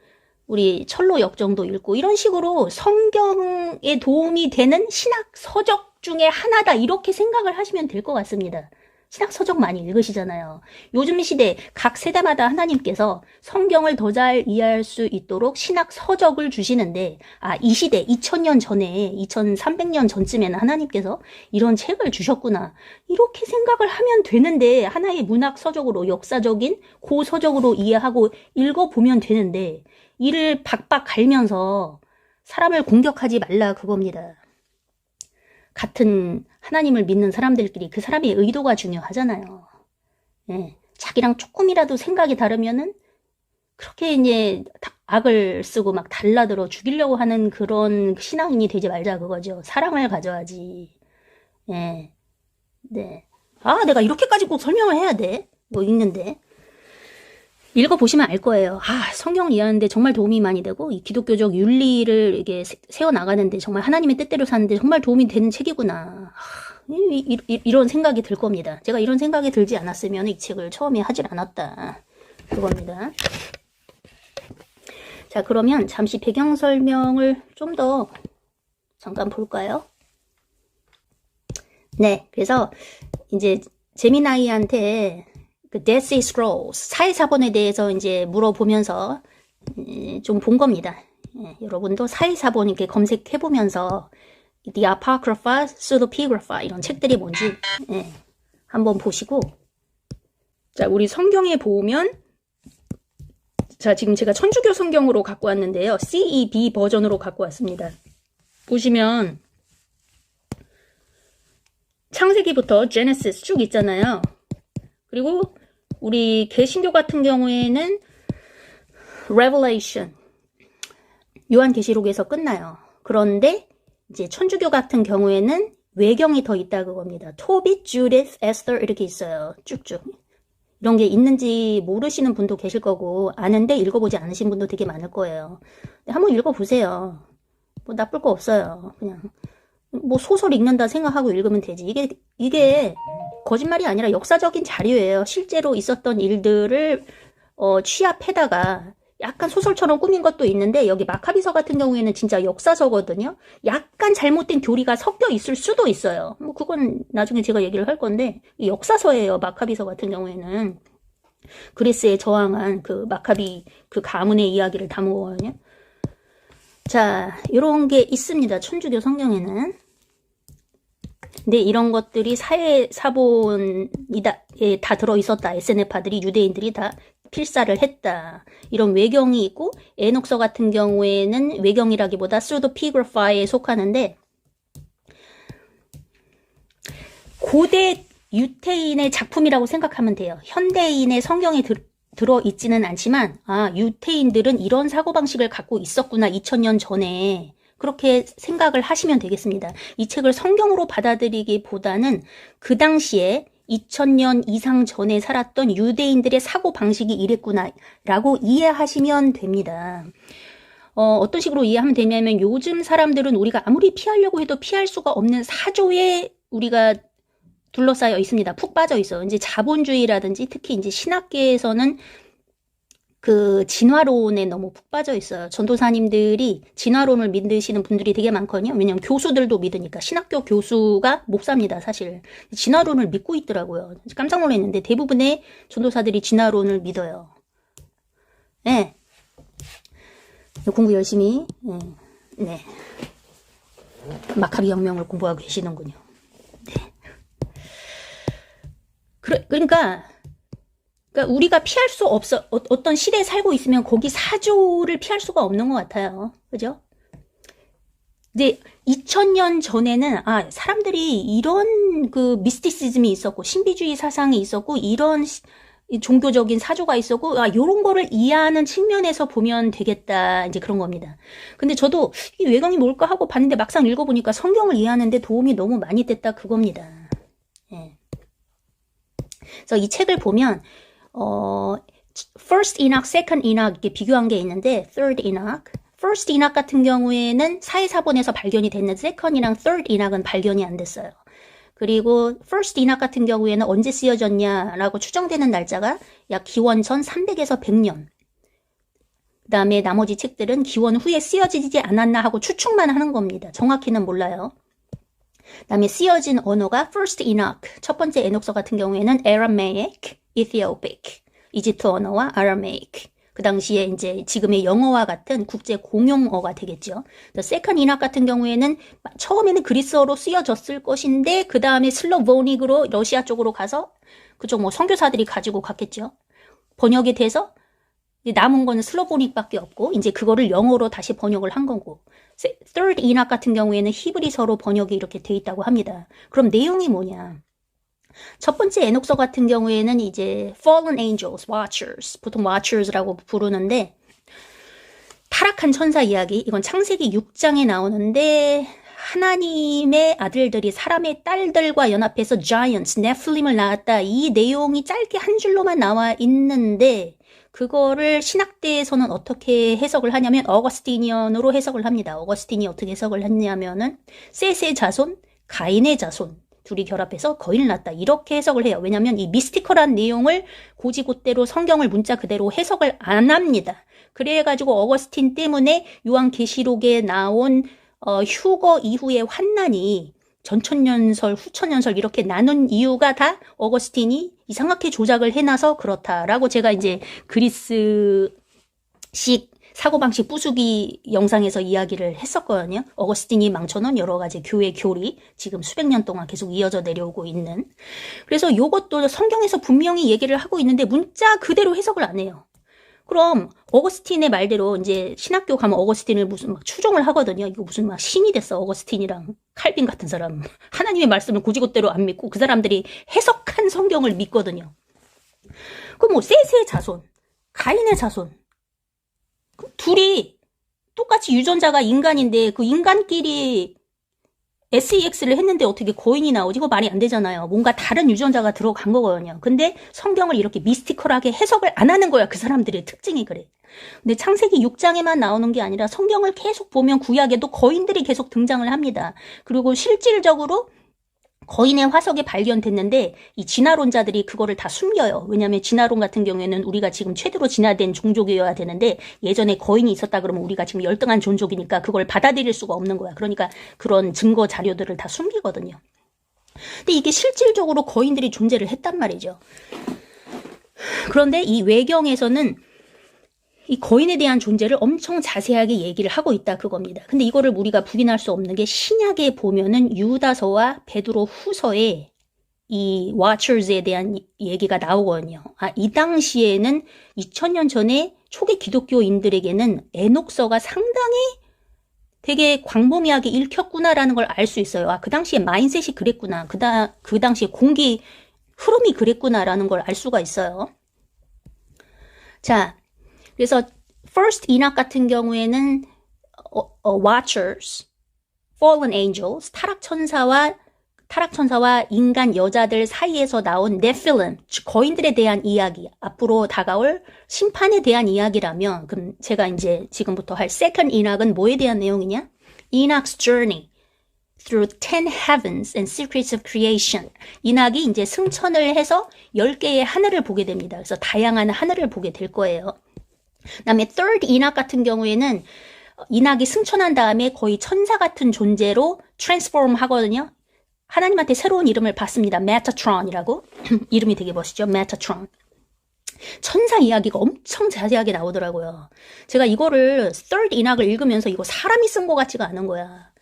우리 철로 역정도 읽고 이런 식으로 성경에 도움이 되는 신학 서적 중에 하나다 이렇게 생각을 하시면 될 것 같습니다. 신학 서적 많이 읽으시잖아요. 요즘 시대 각 세대마다 하나님께서 성경을 더 잘 이해할 수 있도록 신학 서적을 주시는데 이 시대 2000년 전에 2300년 전쯤에는 하나님께서 이런 책을 주셨구나 이렇게 생각을 하면 되는데 하나의 문학 서적으로 역사적인 고서적으로 이해하고 읽어보면 되는데 이를 박박 갈면서 사람을 공격하지 말라 그겁니다. 같은 하나님을 믿는 사람들끼리 그 사람의 의도가 중요하잖아요. 예, 자기랑 조금이라도 생각이 다르면은 그렇게 이제 악을 쓰고 막 달라들어 죽이려고 하는 그런 신앙인이 되지 말자 그거죠. 사랑을 가져야지. 예, 네. 내가 이렇게까지 꼭 설명을 해야 돼. 뭐 읽는데. 읽어보시면 알 거예요. 성경 이해하는데 정말 도움이 많이 되고 이 기독교적 윤리를 이게 세워나가는데 정말 하나님의 뜻대로 사는데 정말 도움이 되는 책이구나. 이런 생각이 들 겁니다. 제가 이런 생각이 들지 않았으면 이 책을 처음에 하질 않았다. 그겁니다. 자, 그러면 잠시 배경 설명을 좀 더 잠깐 볼까요? 네, 그래서 이제 제미나이한테 그 데스 스크롤스 사회사본에 대해서 이제 물어보면서 좀 본 겁니다. 여러분도 사회사본 이렇게 검색해 보면서 The Apocrypha, Pseudepigrapha 이런 책들이 뭔지 한번 보시고, 자, 우리 성경에 보면, 자, 지금 제가 천주교 성경으로 갖고 왔는데요. CEB 버전으로 갖고 왔습니다. 보시면 창세기부터 제네시스 쭉 있잖아요. 그리고 우리 개신교 같은 경우에는 Revelation, 요한계시록에서 끝나요. 그런데 이제 천주교 같은 경우에는 외경이 더 있다 그겁니다. 토빗, 주디스, 에스더 이렇게 있어요. 쭉쭉. 이런 게 있는지 모르시는 분도 계실 거고 아는데 읽어보지 않으신 분도 되게 많을 거예요. 한번 읽어보세요. 뭐 나쁠 거 없어요. 그냥 뭐 소설 읽는다 생각하고 읽으면 되지. 이게 거짓말이 아니라 역사적인 자료예요. 실제로 있었던 일들을 취합해다가 약간 소설처럼 꾸민 것도 있는데 여기 마카비서 같은 경우에는 진짜 역사서거든요. 약간 잘못된 교리가 섞여 있을 수도 있어요. 뭐 그건 나중에 제가 얘기를 할 건데 역사서예요. 마카비서 같은 경우에는 그리스에 저항한 그 마카비 그 가문의 이야기를 담은 자, 이런 게 있습니다. 천주교 성경에는. 근데 이런 것들이 사회사본이다, 예, 다 들어있었다. SNF파들이, 유대인들이 다 필사를 했다. 이런 외경이 있고, 에녹서 같은 경우에는 외경이라기보다 pseudepigrapha에 속하는데, 고대 유태인의 작품이라고 생각하면 돼요. 현대인의 성경에 들어있지는 않지만, 아, 유태인들은 이런 사고방식을 갖고 있었구나, 2000년 전에. 그렇게 생각을 하시면 되겠습니다. 이 책을 성경으로 받아들이기보다는 그 당시에 2000년 이상 전에 살았던 유대인들의 사고방식이 이랬구나, 라고 이해하시면 됩니다. 어떤 식으로 이해하면 되냐면, 요즘 사람들은 우리가 아무리 피하려고 해도 피할 수가 없는 사조에 우리가 둘러싸여 있습니다. 푹 빠져 있어요. 이제 자본주의라든지 특히 이제 신학계에서는 그 진화론에 너무 푹 빠져 있어요. 전도사님들이 진화론을 믿으시는 분들이 되게 많거든요. 왜냐면 교수들도 믿으니까. 신학교 교수가 목사입니다, 사실. 진화론을 믿고 있더라고요. 깜짝 놀랐는데 대부분의 전도사들이 진화론을 믿어요. 네. 공부 열심히, 네. 마카비 혁명을 공부하고 계시는군요. 네. 그러니까 우리가 피할 수 없어. 어떤 시대에 살고 있으면 거기 사조를 피할 수가 없는 것 같아요. 그죠? 근데 2000년 전에는 사람들이 이런 그 미스티시즘이 있었고 신비주의 사상이 있었고 이런 종교적인 사조가 있었고 요런 거를 이해하는 측면에서 보면 되겠다. 이제 그런 겁니다. 근데 저도 이 외경이 뭘까 하고 봤는데 막상 읽어보니까 성경을 이해하는데 도움이 너무 많이 됐다 그겁니다. 예. 그래서 이 책을 보면 First Enoch, Second Enoch 이렇게 비교한 게 있는데 Third Enoch, First Enoch 같은 경우에는 사회사본에서 발견이 됐는데 Second이랑 Third Enoch은 발견이 안 됐어요. 그리고 First Enoch 같은 경우에는 언제 쓰여졌냐라고 추정되는 날짜가 약 기원 전 300에서 100년. 그 다음에 나머지 책들은 기원 후에 쓰여지지 않았나 하고 추측만 하는 겁니다. 정확히는 몰라요. 그 다음에 쓰여진 언어가 First Enoch, 첫 번째 에녹서 같은 경우에는 Aramaic, Ethiopic, 이집트 언어와 Aramaic. 그 당시에 이제 지금의 영어와 같은 국제 공용어가 되겠죠. Second Enoch 같은 경우에는 처음에는 그리스어로 쓰여졌을 것인데 그 다음에 슬로보닉으로 러시아 쪽으로 가서 그쪽 뭐 선교사들이 가지고 갔겠죠. 번역이 돼서 남은 거는 슬로보닉밖에 없고 이제 그거를 영어로 다시 번역을 한 거고. Third Enoch 같은 경우에는 히브리서로 번역이 이렇게 돼 있다고 합니다. 그럼 내용이 뭐냐? 첫 번째 에녹서 같은 경우에는 이제 Fallen Angels, Watchers, 보통 Watchers라고 부르는데 타락한 천사 이야기, 이건 창세기 6장에 나오는데 하나님의 아들들이 사람의 딸들과 연합해서 Giants, 네플림을 낳았다. 이 내용이 짧게 한 줄로만 나와 있는데 그거를 신학대에서는 어떻게 해석을 하냐면 어거스티니언으로 해석을 합니다. 어거스틴이 어떻게 해석을 했냐면은 셋의 자손, 가인의 자손 둘이 결합해서 거인을 낳았다. 이렇게 해석을 해요. 왜냐하면 이 미스티컬한 내용을 고지고대로 성경을 문자 그대로 해석을 안 합니다. 그래가지고 어거스틴 때문에 요한계시록에 나온 휴거 이후의 환난이 전천년설, 후천년설 이렇게 나눈 이유가 다 어거스틴이 이상하게 조작을 해놔서 그렇다라고 제가 이제 그리스식 사고방식 부수기 영상에서 이야기를 했었거든요. 어거스틴이 망쳐놓은 여러 가지 교회 교리, 지금 수백 년 동안 계속 이어져 내려오고 있는. 그래서 이것도 성경에서 분명히 얘기를 하고 있는데 문자 그대로 해석을 안 해요. 그럼 어거스틴의 말대로 이제 신학교 가면 어거스틴을 무슨 막 추종을 하거든요. 이거 무슨 막 신이 됐어. 어거스틴이랑 칼빈 같은 사람. 하나님의 말씀을 고지고대로 안 믿고 그 사람들이 해석한 성경을 믿거든요. 그럼 뭐 셋의 자손, 가인의 자손. 둘이 똑같이 유전자가 인간인데 그 인간끼리 SEX를 했는데 어떻게 거인이 나오지? 이거 말이 안 되잖아요. 뭔가 다른 유전자가 들어간 거거든요. 근데 성경을 이렇게 미스티컬하게 해석을 안 하는 거야. 그 사람들의 특징이 그래. 근데 창세기 6장에만 나오는 게 아니라 성경을 계속 보면 구약에도 거인들이 계속 등장을 합니다. 그리고 실질적으로 거인의 화석이 발견됐는데 이 진화론자들이 그거를 다 숨겨요. 왜냐하면 진화론 같은 경우에는 우리가 지금 최대로 진화된 종족이어야 되는데 예전에 거인이 있었다 그러면 우리가 지금 열등한 종족이니까 그걸 받아들일 수가 없는 거야. 그러니까 그런 증거 자료들을 다 숨기거든요. 근데 이게 실질적으로 거인들이 존재를 했단 말이죠. 그런데 이 외경에서는 이 거인에 대한 존재를 엄청 자세하게 얘기를 하고 있다 그겁니다. 근데 이거를 우리가 부인할 수 없는 게 신약에 보면은 유다서와 베드로 후서에 이 Watchers에 대한 얘기가 나오거든요. 이 당시에는 2000년 전에 초기 기독교인들에게는 에녹서가 상당히 되게 광범위하게 읽혔구나라는 걸 알 수 있어요. 그 당시에 마인셋이 그랬구나. 그 당시에 공기 흐름이 그랬구나라는 걸 알 수가 있어요. 자, 그래서 First Enoch 같은 경우에는 Watchers, Fallen Angels, 타락천사와 인간 여자들 사이에서 나온 Nephilim, 즉 거인들에 대한 이야기, 앞으로 다가올 심판에 대한 이야기라면 그럼 제가 이제 지금부터 할 Second Enoch은 뭐에 대한 내용이냐? Enoch's Journey through 10 heavens and secrets of creation. 이낙이 이제 승천을 해서 10개의 하늘을 보게 됩니다. 그래서 다양한 하늘을 보게 될 거예요. 그다음에 third 이낙 같은 경우에는 이낙이 승천한 다음에 거의 천사 같은 존재로 트랜스포럼 하거든요. 하나님한테 새로운 이름을 받습니다. 메타트론이라고. 이름이 되게 멋있죠. 메타트론. 천사 이야기가 엄청 자세하게 나오더라고요. 제가 이거를 third 이낙을 읽으면서 이거 사람이 쓴 것 같지가 않은 거야.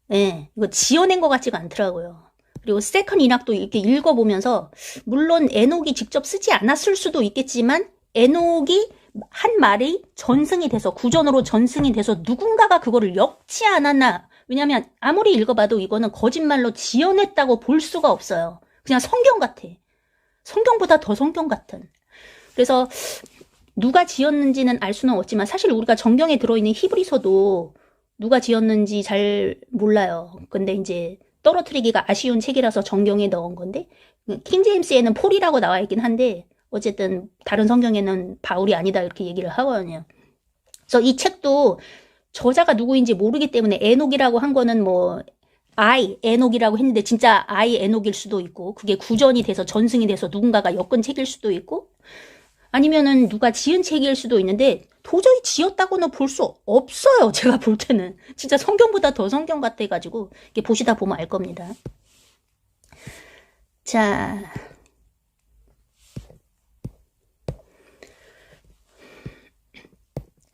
네, 이거 지어낸 것 같지가 않더라고요. 그리고 second 이낙도 이렇게 읽어보면서 물론 에녹이 직접 쓰지 않았을 수도 있겠지만 에녹이 한 말이 전승이 돼서 구전으로 전승이 돼서 누군가가 그거를 엮지 않았나. 왜냐하면 아무리 읽어봐도 이거는 거짓말로 지어냈다고 볼 수가 없어요. 그냥 성경 같아. 성경보다 더 성경 같은. 그래서 누가 지었는지는 알 수는 없지만 사실 우리가 정경에 들어있는 히브리서도 누가 지었는지 잘 몰라요. 근데 이제 떨어뜨리기가 아쉬운 책이라서 정경에 넣은 건데 킹제임스에는 폴이라고 나와 있긴 한데 어쨌든 다른 성경에는 바울이 아니다 이렇게 얘기를 하거든요. 그래서 이 책도 저자가 누구인지 모르기 때문에 에녹이라고 한 거는 뭐 에녹이라고 했는데 진짜 에녹일 수도 있고 그게 구전이 돼서 전승이 돼서 누군가가 엮은 책일 수도 있고 아니면은 누가 지은 책일 수도 있는데 도저히 지었다고는 볼 수 없어요. 제가 볼 때는 진짜 성경보다 더 성경 같아가지고 이게 보시다 보면 알 겁니다. 자.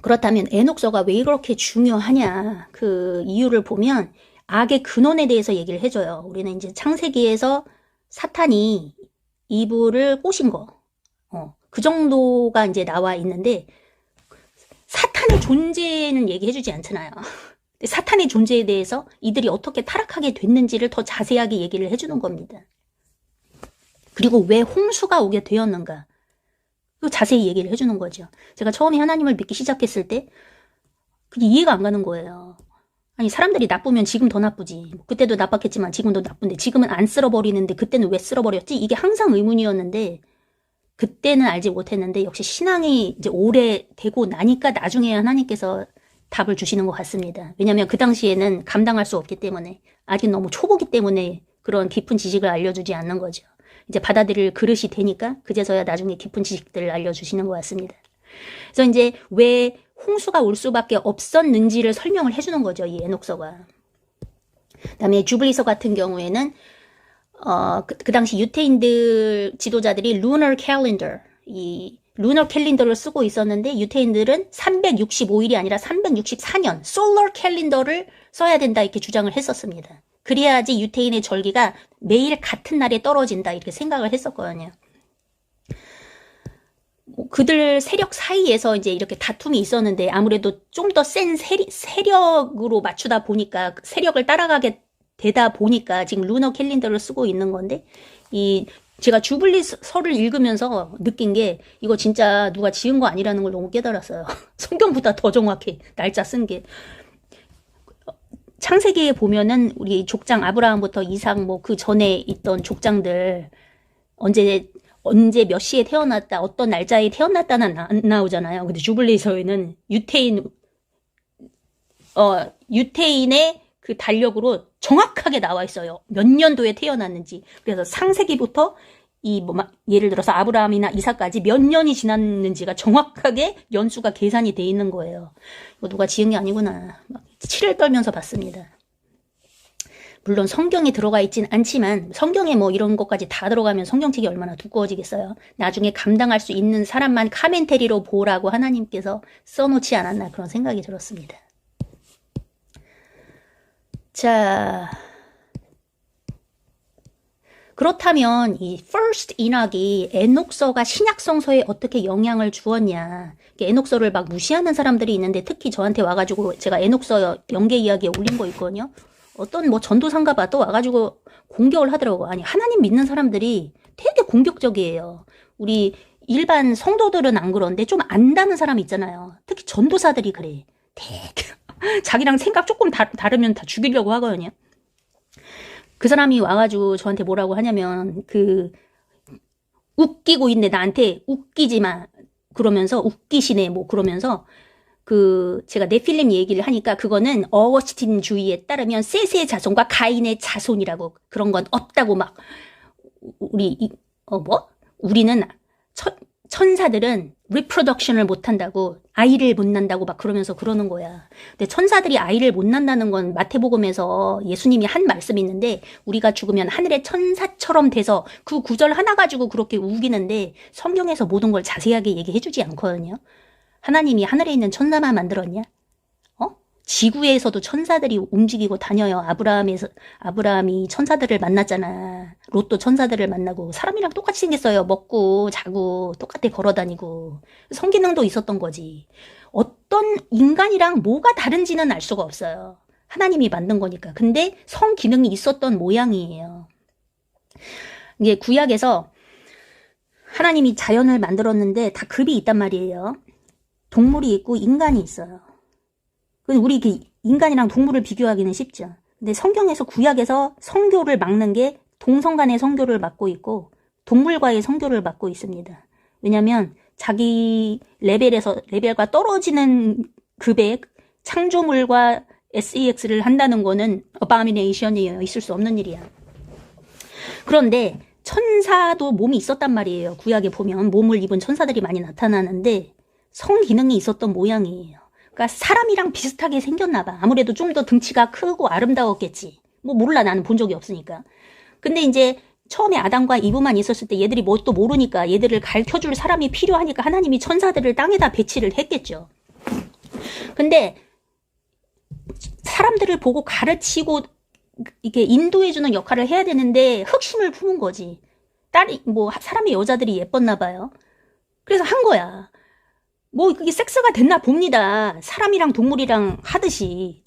그렇다면 에녹서가 왜 그렇게 중요하냐 그 이유를 보면 악의 근원에 대해서 얘기를 해줘요. 우리는 이제 창세기에서 사탄이 이브를 꼬신 거 그 정도가 이제 나와 있는데 사탄의 존재는 얘기해주지 않잖아요. 사탄의 존재에 대해서 이들이 어떻게 타락하게 됐는지를 더 자세하게 얘기를 해주는 겁니다. 그리고 왜 홍수가 오게 되었는가 자세히 얘기를 해주는 거죠. 제가 처음에 하나님을 믿기 시작했을 때 그게 이해가 안 가는 거예요. 아니 사람들이 나쁘면 지금 더 나쁘지. 그때도 나빴겠지만 지금도 나쁜데 지금은 안 쓸어버리는데 그때는 왜 쓸어버렸지? 이게 항상 의문이었는데 그때는 알지 못했는데 역시 신앙이 이제 오래되고 나니까 나중에 하나님께서 답을 주시는 것 같습니다. 왜냐하면 그 당시에는 감당할 수 없기 때문에 아직 너무 초보기 때문에 그런 깊은 지식을 알려주지 않는 거죠. 이제 받아들일 그릇이 되니까 그제서야 나중에 깊은 지식들을 알려주시는 것 같습니다. 그래서 이제 왜 홍수가 올 수밖에 없었는지를 설명을 해주는 거죠. 이 에녹서가. 그다음에 주블리서 같은 경우에는 그 당시 유태인들 지도자들이 lunar calendar, 이 lunar calendar를 쓰고 있었는데 유태인들은 365일이 아니라 364년 solar calendar를 써야 된다 이렇게 주장을 했었습니다. 그래야지 유태인의 절기가 매일 같은 날에 떨어진다 이렇게 생각을 했었거든요. 그들 세력 사이에서 이제 이렇게 다툼이 있었는데 아무래도 좀 더 센 세력으로 맞추다 보니까 세력을 따라가게 되다 보니까 지금 루너 캘린더를 쓰고 있는 건데 제가 주블리서를 읽으면서 느낀 게 이거 진짜 누가 지은 거 아니라는 걸 너무 깨달았어요. 성경보다 더 정확해. 날짜 쓴 게. 창세기에 보면은 우리 족장 아브라함부터 이삭 뭐 그 전에 있던 족장들 언제 몇 시에 태어났다, 어떤 날짜에 태어났다는 안 나오잖아요. 근데 주블리서에는 유태인의 그 달력으로 정확하게 나와 있어요. 몇 년도에 태어났는지. 그래서 창세기부터 예를 들어서 아브라함이나 이삭까지 몇 년이 지났는지가 정확하게 연수가 계산이 돼 있는 거예요. 이거 누가 지은 게 아니구나. 막 치를 떨면서 봤습니다. 물론 성경에 들어가 있진 않지만 성경에 뭐 이런 것까지 다 들어가면 성경책이 얼마나 두꺼워지겠어요. 나중에 감당할 수 있는 사람만 카멘테리로 보라고 하나님께서 써놓지 않았나 그런 생각이 들었습니다. 자, 그렇다면 이 First 이낙이 에녹서가 신약성서에 어떻게 영향을 주었냐. 에녹서를 막 무시하는 사람들이 있는데 특히 저한테 와가지고 제가 에녹서 연계 이야기에 올린 거 있거든요. 어떤 뭐 전도사인가 봐 또 와가지고 공격을 하더라고. 아니 하나님 믿는 사람들이 되게 공격적이에요. 우리 일반 성도들은 안 그런데 좀 안다는 사람 있잖아요. 특히 전도사들이 그래. 되게 자기랑 생각 조금 다르면 다 죽이려고 하거든요. 그 사람이 와가지고 저한테 뭐라고 하냐면 웃기고 있네 나한테 웃기지 마 그러면서 웃기시네 뭐 그러면서 제가 네필림 얘기를 하니까 그거는 어거스틴주의에 따르면 셋의 자손과 가인의 자손이라고 그런 건 없다고 막 우리는 천사들은 리프로덕션을 못 한다고 아이를 못 낳는다고 막 그러면서 그러는 거야. 근데 천사들이 아이를 못 낳는다는 건 마태복음에서 예수님이 한 말씀이 있는데 우리가 죽으면 하늘의 천사처럼 돼서 그 구절 하나 가지고 그렇게 우기는데 성경에서 모든 걸 자세하게 얘기해 주지 않거든요. 하나님이 하늘에 있는 천사만 만들었냐? 지구에서도 천사들이 움직이고 다녀요. 아브라함이 천사들을 만났잖아. 롯도 천사들을 만나고 사람이랑 똑같이 생겼어요. 먹고 자고 똑같이 걸어다니고 성기능도 있었던 거지. 어떤 인간이랑 뭐가 다른지는 알 수가 없어요. 하나님이 만든 거니까. 근데 성기능이 있었던 모양이에요. 이게 구약에서 하나님이 자연을 만들었는데 다 급이 있단 말이에요. 동물이 있고 인간이 있어요. 우리 인간이랑 동물을 비교하기는 쉽죠. 근데 성경에서 구약에서 성교를 막는 게 동성 간의 성교를 막고 있고 동물과의 성교를 막고 있습니다. 왜냐하면 자기 레벨과 떨어지는 급의 창조물과 SEX를 한다는 거는 abomination이에요. 있을 수 없는 일이야. 그런데 천사도 몸이 있었단 말이에요. 구약에 보면 몸을 입은 천사들이 많이 나타나는데 성기능이 있었던 모양이에요. 그러니까 사람이랑 비슷하게 생겼나 봐. 아무래도 좀 더 등치가 크고 아름다웠겠지. 뭐 몰라 나는 본 적이 없으니까. 근데 이제 처음에 아담과 이브만 있었을 때 얘들이 뭣도 모르니까 얘들을 가르쳐줄 사람이 필요하니까 하나님이 천사들을 땅에다 배치를 했겠죠. 근데 사람들을 보고 가르치고 이게 인도해주는 역할을 해야 되는데 흑심을 품은 거지. 사람의 여자들이 예뻤나 봐요. 그래서 한 거야. 뭐 그게 섹스가 됐나 봅니다. 사람이랑 동물이랑 하듯이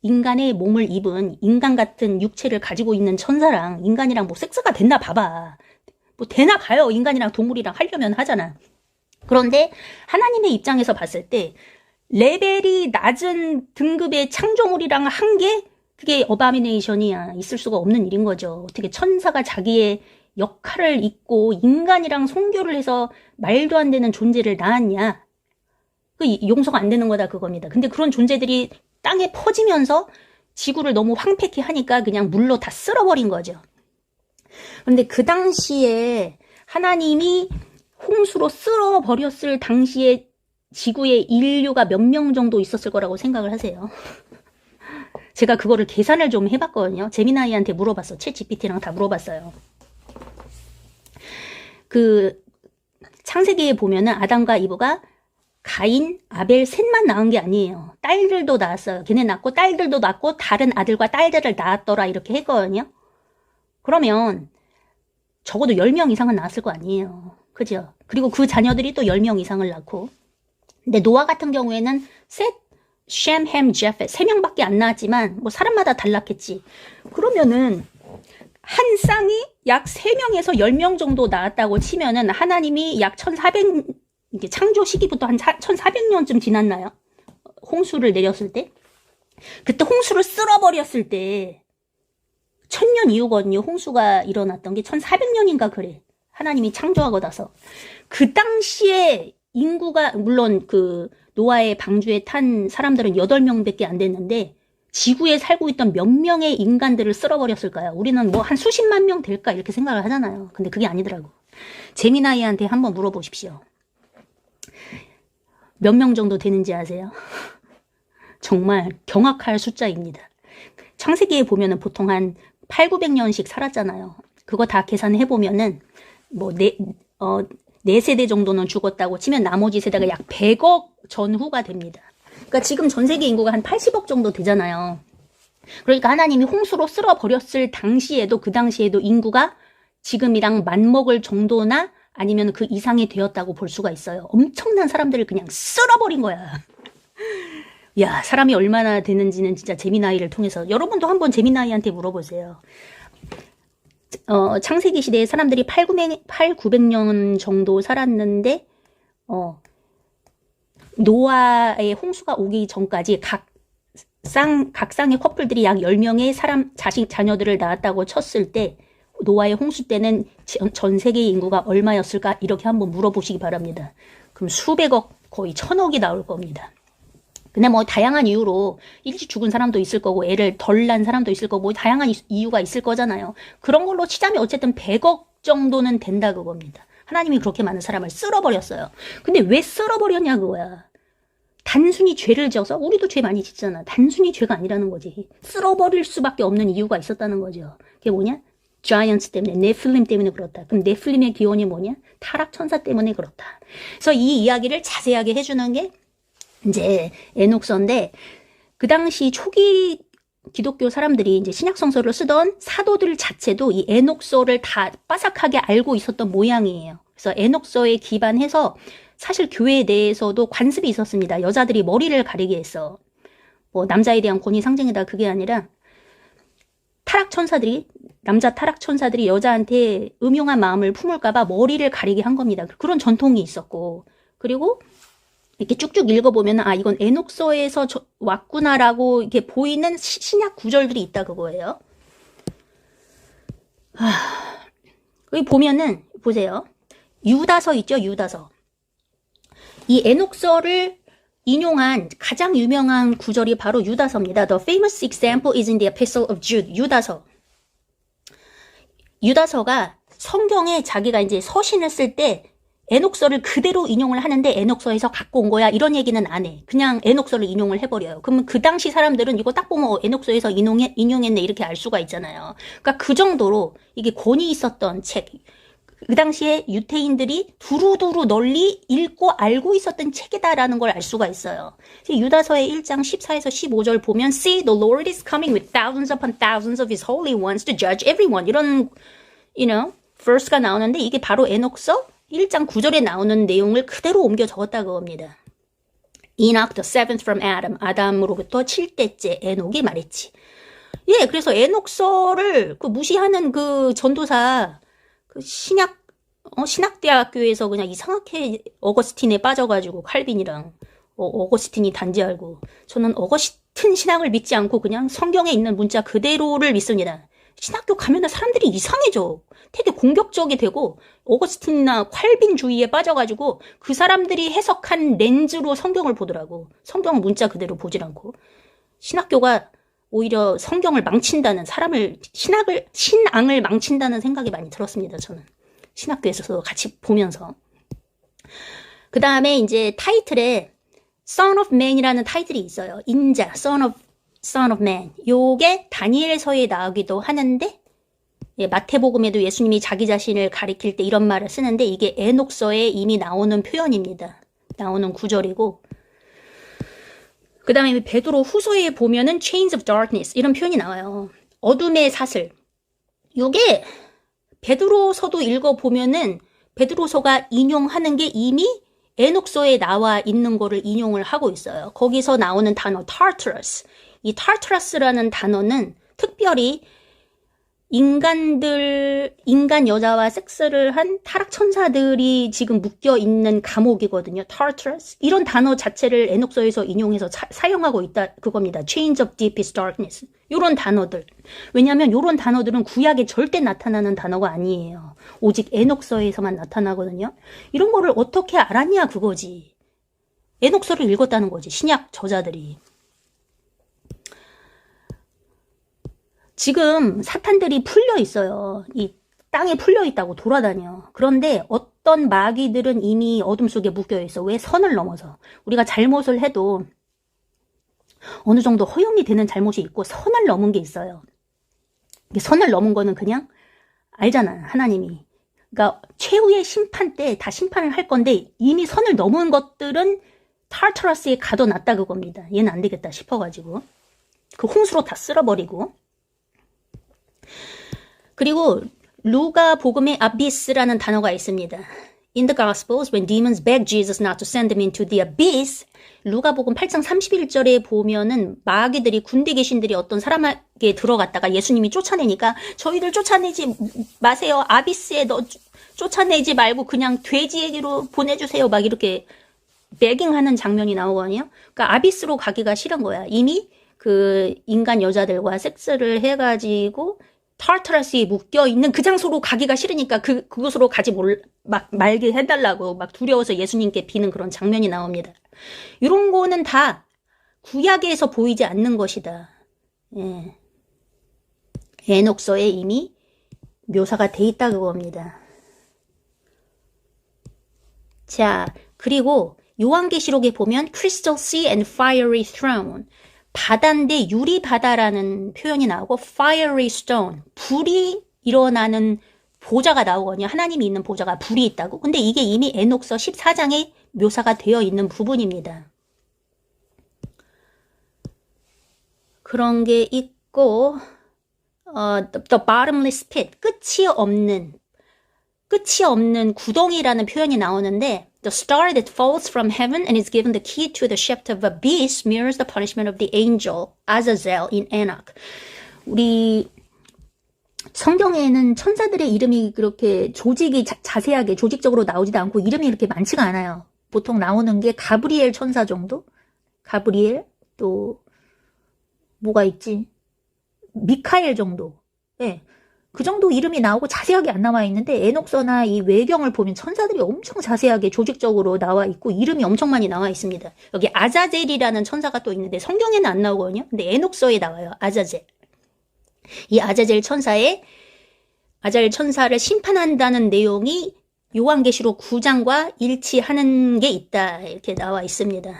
인간의 몸을 입은 인간 같은 육체를 가지고 있는 천사랑 인간이랑 뭐 섹스가 됐나 봐봐. 뭐 되나 봐요. 인간이랑 동물이랑 하려면 하잖아. 그런데 하나님의 입장에서 봤을 때 레벨이 낮은 등급의 창조물이랑 한 게 그게 어바미네이션이야. 있을 수가 없는 일인 거죠. 어떻게 천사가 자기의 역할을 잊고 인간이랑 성교를 해서 말도 안 되는 존재를 낳았냐. 용서가 안 되는 거다 그겁니다. 근데 그런 존재들이 땅에 퍼지면서 지구를 너무 황폐케 하니까 그냥 물로 다 쓸어버린 거죠. 그런데 그 당시에 하나님이 홍수로 쓸어버렸을 당시에 지구에 인류가 몇 명 정도 있었을 거라고 생각을 하세요. 제가 그거를 계산을 좀 해봤거든요. 제미나이한테 물어봤어. 챗GPT랑 다 물어봤어요. 창세기에 보면은 아담과 이브가 가인, 아벨 셋만 낳은 게 아니에요. 딸들도 낳았어요. 걔네 낳고 딸들도 낳고 다른 아들과 딸들을 낳았더라 이렇게 했거든요. 그러면 적어도 10명 이상은 낳았을 거 아니에요. 그죠? 그리고 그 자녀들이 또 10명 이상을 낳고. 근데 노아 같은 경우에는 셋, 셈, 햄, 제펫 3명밖에 안 낳았지만 뭐 사람마다 달랐겠지. 그러면은 한 쌍이 약 3명에서 10명 정도 나왔다고 치면은 하나님이 약 1400, 이게 창조 시기부터 한 1400년쯤 지났나요? 홍수를 내렸을 때? 그때 홍수를 쓸어버렸을 때 1000년 이후거든요. 홍수가 일어났던 게 1400년인가 그래. 하나님이 창조하고 나서. 그 당시에 인구가 물론 그 노아의 방주에 탄 사람들은 8명밖에 안 됐는데 지구에 살고 있던 몇 명의 인간들을 쓸어버렸을까요? 우리는 뭐 한 수십만 명 될까 이렇게 생각을 하잖아요. 근데 그게 아니더라고. 제미나이한테 한번 물어보십시오. 몇 명 정도 되는지 아세요? 정말 경악할 숫자입니다. 창세기에 보면은 보통 한 800~900년씩 살았잖아요. 그거 다 계산해보면은 뭐 네 세대 정도는 죽었다고 치면 나머지 세대가 약 100억 전후가 됩니다. 그러니까 지금 전 세계 인구가 한 80억 정도 되잖아요. 그러니까 하나님이 홍수로 쓸어버렸을 당시에도 그 당시에도 인구가 지금이랑 맞먹을 정도나 아니면 그 이상이 되었다고 볼 수가 있어요. 엄청난 사람들을 그냥 쓸어버린 거야. 야, 사람이 얼마나 되는지는 진짜 제미나이를 통해서 여러분도 한번 제미나이한테 물어보세요. 창세기 시대에 사람들이 800~900년 정도 살았는데 노아의 홍수가 오기 전까지 각 쌍의 커플들이 약 10명의 자녀들을 낳았다고 쳤을 때 노아의 홍수 때는 전 세계 인구가 얼마였을까? 이렇게 한번 물어보시기 바랍니다. 그럼 수백억, 거의 1000억이 나올 겁니다. 근데 뭐 다양한 이유로 일찍 죽은 사람도 있을 거고 애를 덜 낳은 사람도 있을 거고 다양한 이유가 있을 거잖아요. 그런 걸로 치자면 어쨌든 100억 정도는 된다 그겁니다. 하나님이 그렇게 많은 사람을 쓸어버렸어요. 근데 왜 쓸어버렸냐 그거야. 단순히 죄를 지어서 우리도 죄 많이 짓잖아. 단순히 죄가 아니라는 거지. 쓸어버릴 수밖에 없는 이유가 있었다는 거죠. 그게 뭐냐? 자이언츠 때문에, 네필림 때문에 그렇다. 그럼 네필림의 기원이 뭐냐? 타락천사 때문에 그렇다. 그래서 이 이야기를 자세하게 해주는 게 이제 에녹서인데 그 당시 초기 기독교 사람들이 이제 신약성서를 쓰던 사도들 자체도 이 에녹서를 다 빠삭하게 알고 있었던 모양이에요. 그래서 에녹서에 기반해서 사실 교회 내에서도 관습이 있었습니다. 여자들이 머리를 가리게 했어. 뭐 남자에 대한 권위 상징이다 그게 아니라 남자 타락천사들이 여자한테 음흉한 마음을 품을까봐 머리를 가리게 한 겁니다. 그런 전통이 있었고 그리고 이렇게 쭉쭉 읽어보면 아 이건 에녹서에서 왔구나라고 이렇게 보이는 신약 구절들이 있다 그거예요. 여기 보면은 보세요. 유다서 있죠. 유다서. 이 에녹서를 인용한 가장 유명한 구절이 바로 유다서입니다. The famous example is in the Epistle of Jude. 유다서가 성경에 자기가 이제 서신을 쓸 때 에녹서를 그대로 인용을 하는데 에녹서에서 갖고 온 거야 이런 얘기는 안 해. 그냥 에녹서를 인용을 해버려요. 그러면 그 당시 사람들은 이거 딱 보면 에녹서에서 인용했네 이렇게 알 수가 있잖아요. 그러니까 그 정도로 이게 권위 있었던 책. 그 당시에 유태인들이 두루두루 널리 읽고 알고 있었던 책이다라는 걸 알 수가 있어요. 유다서의 1장 14에서 15절 보면 See, the Lord is coming with thousands upon thousands of his holy ones to judge everyone. 이런 verse가 나오는데 이게 바로 에녹서 1장 9절에 나오는 내용을 그대로 옮겨 적었다 그겁니다. Enoch the seventh from Adam. 아담으로부터 7대째 에녹이 말했지. 예, 그래서 에녹서를 무시하는 그 전도사 신학대학교에서 그냥 이상하게 어거스틴에 빠져가지고 칼빈이랑 어거스틴이 단지 알고 저는 어거스틴 신학을 믿지 않고 그냥 성경에 있는 문자 그대로를 믿습니다. 신학교 가면은 사람들이 이상해져. 되게 공격적이 되고 어거스틴이나 칼빈주의에 빠져가지고 그 사람들이 해석한 렌즈로 성경을 보더라고. 성경 문자 그대로 보질 않고. 신학교가 오히려 성경을 망친다는 신앙을 망친다는 생각이 많이 들었습니다. 저는 신학교에서도 같이 보면서 그 다음에 이제 타이틀에 Son of Man이라는 타이틀이 있어요. 인자 Son of Man. 요게 다니엘서에 나오기도 하는데 예, 마태복음에도 예수님이 자기 자신을 가리킬 때 이런 말을 쓰는데 이게 에녹서에 이미 나오는 표현입니다. 나오는 구절이고 그 다음에 베드로 후서에 보면은 Chains of Darkness 이런 표현이 나와요. 어둠의 사슬. 요게 베드로서도 읽어보면은 베드로서가 인용하는 게 이미 에녹서에 나와 있는 거를 인용을 하고 있어요. 거기서 나오는 단어 Tartarus. 이 Tartarus라는 단어는 특별히 인간 여자와 섹스를 한 타락 천사들이 지금 묶여 있는 감옥이거든요. Tartarus. 이런 단어 자체를 에녹서에서 인용해서 사용하고 있다 그겁니다. Chains of deepest darkness. 요런 단어들. 왜냐하면 요런 단어들은 구약에 절대 나타나는 단어가 아니에요. 오직 에녹서에서만 나타나거든요. 이런 거를 어떻게 알았냐 그거지. 에녹서를 읽었다는 거지. 신약 저자들이. 지금 사탄들이 풀려 있어요. 이 땅에 풀려 있다고 돌아다녀. 그런데 어떤 마귀들은 이미 어둠 속에 묶여 있어. 왜? 선을 넘어서. 우리가 잘못을 해도 어느 정도 허용이 되는 잘못이 있고 선을 넘은 게 있어요. 선을 넘은 거는 그냥 알잖아. 하나님이. 그러니까 최후의 심판 때 다 심판을 할 건데 이미 선을 넘은 것들은 타르타러스에 가둬놨다 그겁니다. 얘는 안 되겠다 싶어가지고 그 홍수로 다 쓸어버리고. 그리고 루가 복음의 abyss라는 단어가 있습니다. In the Gospels, when demons beg Jesus not to send them into the abyss, 루가복음 8장 31절에 보면은 마귀들이 군대 귀신들이 어떤 사람에게 들어갔다가 예수님이 쫓아내니까 저희들 쫓아내지 마세요. 아비스에 쫓아내지 말고 그냥 돼지에게로 보내주세요. 막 이렇게 begging하는 장면이 나오거든요. 그러니까 아비스로 가기가 싫은 거야. 이미 그 인간 여자들과 섹스를 해가지고 타르타러스에 묶여있는 그 장소로 가기가 싫으니까 그곳으로 가지 말게 해달라고 막 두려워서 예수님께 비는 그런 장면이 나옵니다. 이런 거는 다 구약에서 보이지 않는 것이다. 예. 에녹서에 이미 묘사가 돼 있다 그겁니다. 자, 그리고 요한계시록에 보면 Crystal Sea and Fiery Throne, 바다인데 유리바다라는 표현이 나오고 Fiery Stone, 불이 일어나는 보좌가 나오거든요. 하나님이 있는 보좌가 불이 있다고. 근데 이게 이미 에녹서 14장에 묘사가 되어 있는 부분입니다. 그런 게 있고 The Bottomless Pit, 끝이 없는 구덩이라는 표현이 나오는데 The star that falls from heaven and is given the key to the shaft of abyss mirrors the punishment of the angel Azazel in Enoch. 우리 성경에는 천사들의 이름이 그렇게 자세하게 조직적으로 나오지도 않고 이름이 이렇게 많지가 않아요. 보통 나오는 게 가브리엘 천사 정도? 가브리엘, 또 뭐가 있지? 미카엘 정도. 네. 그 정도 이름이 나오고 자세하게 안 나와 있는데 에녹서나 이 외경을 보면 천사들이 엄청 자세하게 조직적으로 나와 있고 이름이 엄청 많이 나와 있습니다. 여기 아자젤이라는 천사가 또 있는데 성경에는 안 나오거든요. 근데 에녹서에 나와요. 아자젤. 이 아자젤 천사를 심판한다는 내용이 요한계시록 9장과 일치하는 게 있다. 이렇게 나와 있습니다.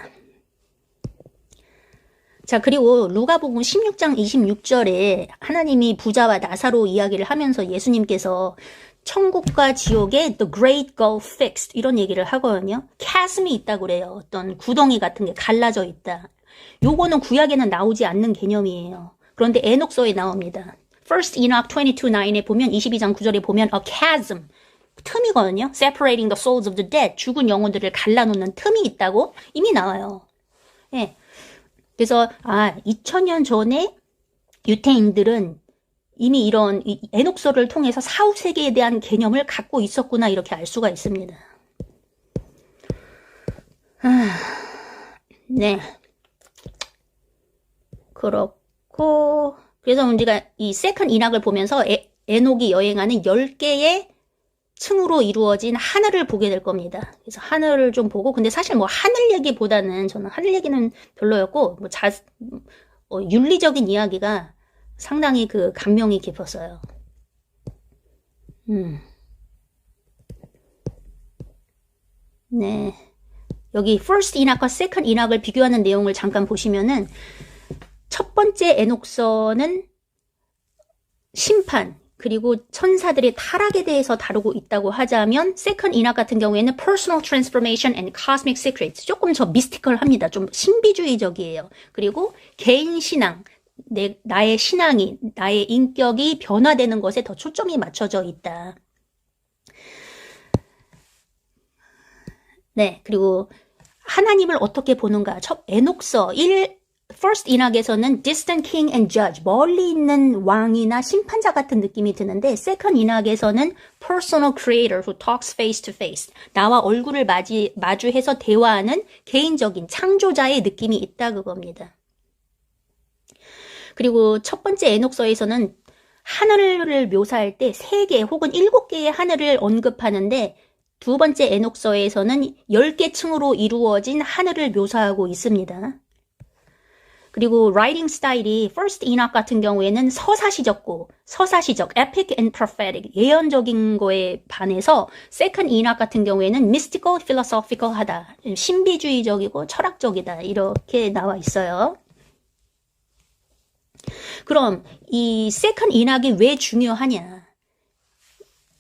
자, 그리고 루가복음 16장 26절에 하나님이 부자와 나사로 이야기를 하면서 예수님께서 천국과 지옥에 the great gulf fixed 이런 얘기를 하거든요. chasm이 있다고 그래요. 어떤 구덩이 같은 게 갈라져 있다. 요거는 구약에는 나오지 않는 개념이에요. 그런데 에녹서에 나옵니다. First Enoch 22:9에 보면 22장 9절에 보면 a chasm, 틈이거든요. Separating the souls of the dead, 죽은 영혼들을 갈라놓는 틈이 있다고 이미 나와요. 예. 그래서 2000년 전에 유태인들은 이미 이런 에녹서를 통해서 사후세계에 대한 개념을 갖고 있었구나 이렇게 알 수가 있습니다. 네. 그렇고 그래서 우리가 이 세컨 이낙을 보면서 에녹이 여행하는 10개의 층으로 이루어진 하늘을 보게 될 겁니다. 그래서 하늘을 좀 보고, 근데 사실 뭐 하늘 얘기보다는 저는 하늘 얘기는 별로였고, 윤리적인 이야기가 상당히 그 감명이 깊었어요. 네. 여기 first 이낙과 second 이낙을 비교하는 내용을 잠깐 보시면은, 첫 번째 에녹서는 심판, 그리고 천사들의 타락에 대해서 다루고 있다고 하자면 세컨 이낙 같은 경우에는 personal transformation and cosmic secrets, 조금 더 미스티컬합니다. 좀 신비주의적이에요. 그리고 개인 신앙, 나의 신앙이, 나의 인격이 변화되는 것에 더 초점이 맞춰져 있다. 네, 그리고 하나님을 어떻게 보는가. 에녹서 First 인학에서는 distant king and judge, 멀리 있는 왕이나 심판자 같은 느낌이 드는데 Second 인학에서는 personal creator who talks face to face, 나와 얼굴을 마주해서 대화하는 개인적인 창조자의 느낌이 있다 그겁니다. 그리고 첫 번째 에녹서에서는 하늘을 묘사할 때 3개 혹은 7개의 하늘을 언급하는데 두 번째 에녹서에서는 10개 층으로 이루어진 하늘을 묘사하고 있습니다. 그리고 라이팅 스타일이 First 이낙 같은 경우에는 서사시적, epic and prophetic, 예언적인 거에 반해서 Second 이낙 같은 경우에는 mystical, philosophical 하다, 신비주의적이고 철학적이다 이렇게 나와 있어요. 그럼 이 Second 이낙이 왜 중요하냐?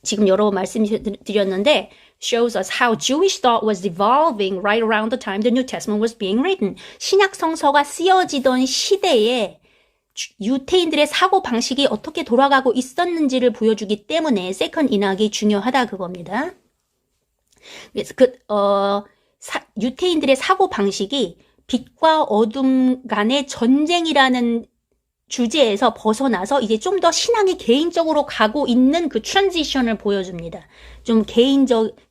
지금 여러 번 말씀드렸는데 shows us how Jewish thought was evolving right around the time the New Testament was being written. 신약 성서가 쓰여지던 시대에 유태인들의 사고 방식이 어떻게 돌아가고 있었는지를 보여주기 때문에 세컨 인학이 중요하다 그겁니다. 그래서 유태인들의 사고 방식이 빛과 어둠 간의 전쟁이라는 주제에서 벗어나서 이제 좀 더 신앙이 개인적으로 가고 있는 그 트랜지션을 보여줍니다. 좀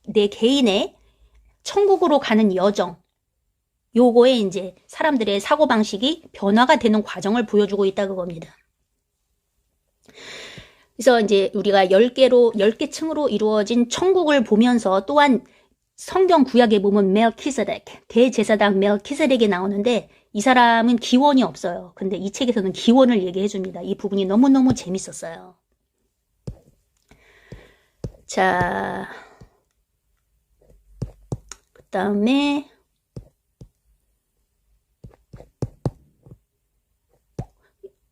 내 개인의 천국으로 가는 여정. 요거에 이제 사람들의 사고방식이 변화가 되는 과정을 보여주고 있다 그겁니다. 그래서 이제 우리가 10개 층으로 이루어진 천국을 보면서 또한 성경 구약에 보면 멜키세덱, 대제사장 멜키세덱이 나오는데 이 사람은 기원이 없어요. 근데 이 책에서는 기원을 얘기해 줍니다. 이 부분이 너무너무 재밌었어요. 자, 그 다음에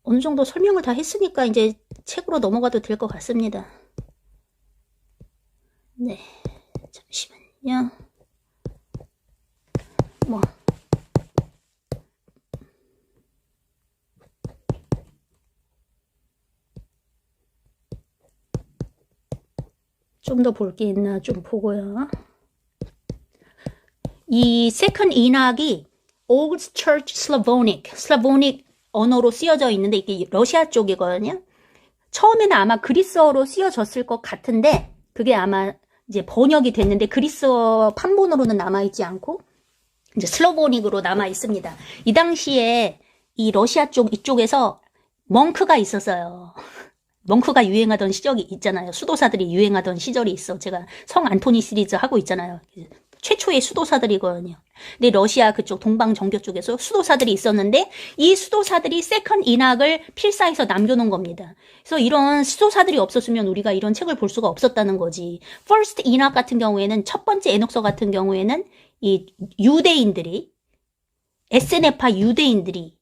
어느 정도 설명을 다 했으니까 이제 책으로 넘어가도 될 것 같습니다. 네, 잠시만요. 좀 더 볼 게 있나 좀 보고요. 이 세컨드 인학이 Old Church Slavonic 언어로 쓰여져 있는데 이게 러시아 쪽이거든요. 처음에는 아마 그리스어로 쓰여졌을 것 같은데 그게 아마 이제 번역이 됐는데 그리스어 판본으로는 남아있지 않고 이제 슬로보닉으로 남아 있습니다. 이 당시에 이 러시아 쪽 이쪽에서 멍크가 있었어요. 멍크가 유행하던 시절이 있잖아요. 수도사들이 유행하던 시절이 있어. 제가 성 안토니 시리즈 하고 있잖아요. 최초의 수도사들이거든요. 근데 러시아 그쪽 동방 정교 쪽에서 수도사들이 있었는데 이 수도사들이 세컨드 인학을 필사해서 남겨놓은 겁니다. 그래서 이런 수도사들이 없었으면 우리가 이런 책을 볼 수가 없었다는 거지. 퍼스트 인학 같은 경우에는 첫 번째 에녹서 같은 경우에는 이 유대인들이 SNF파 유대인들이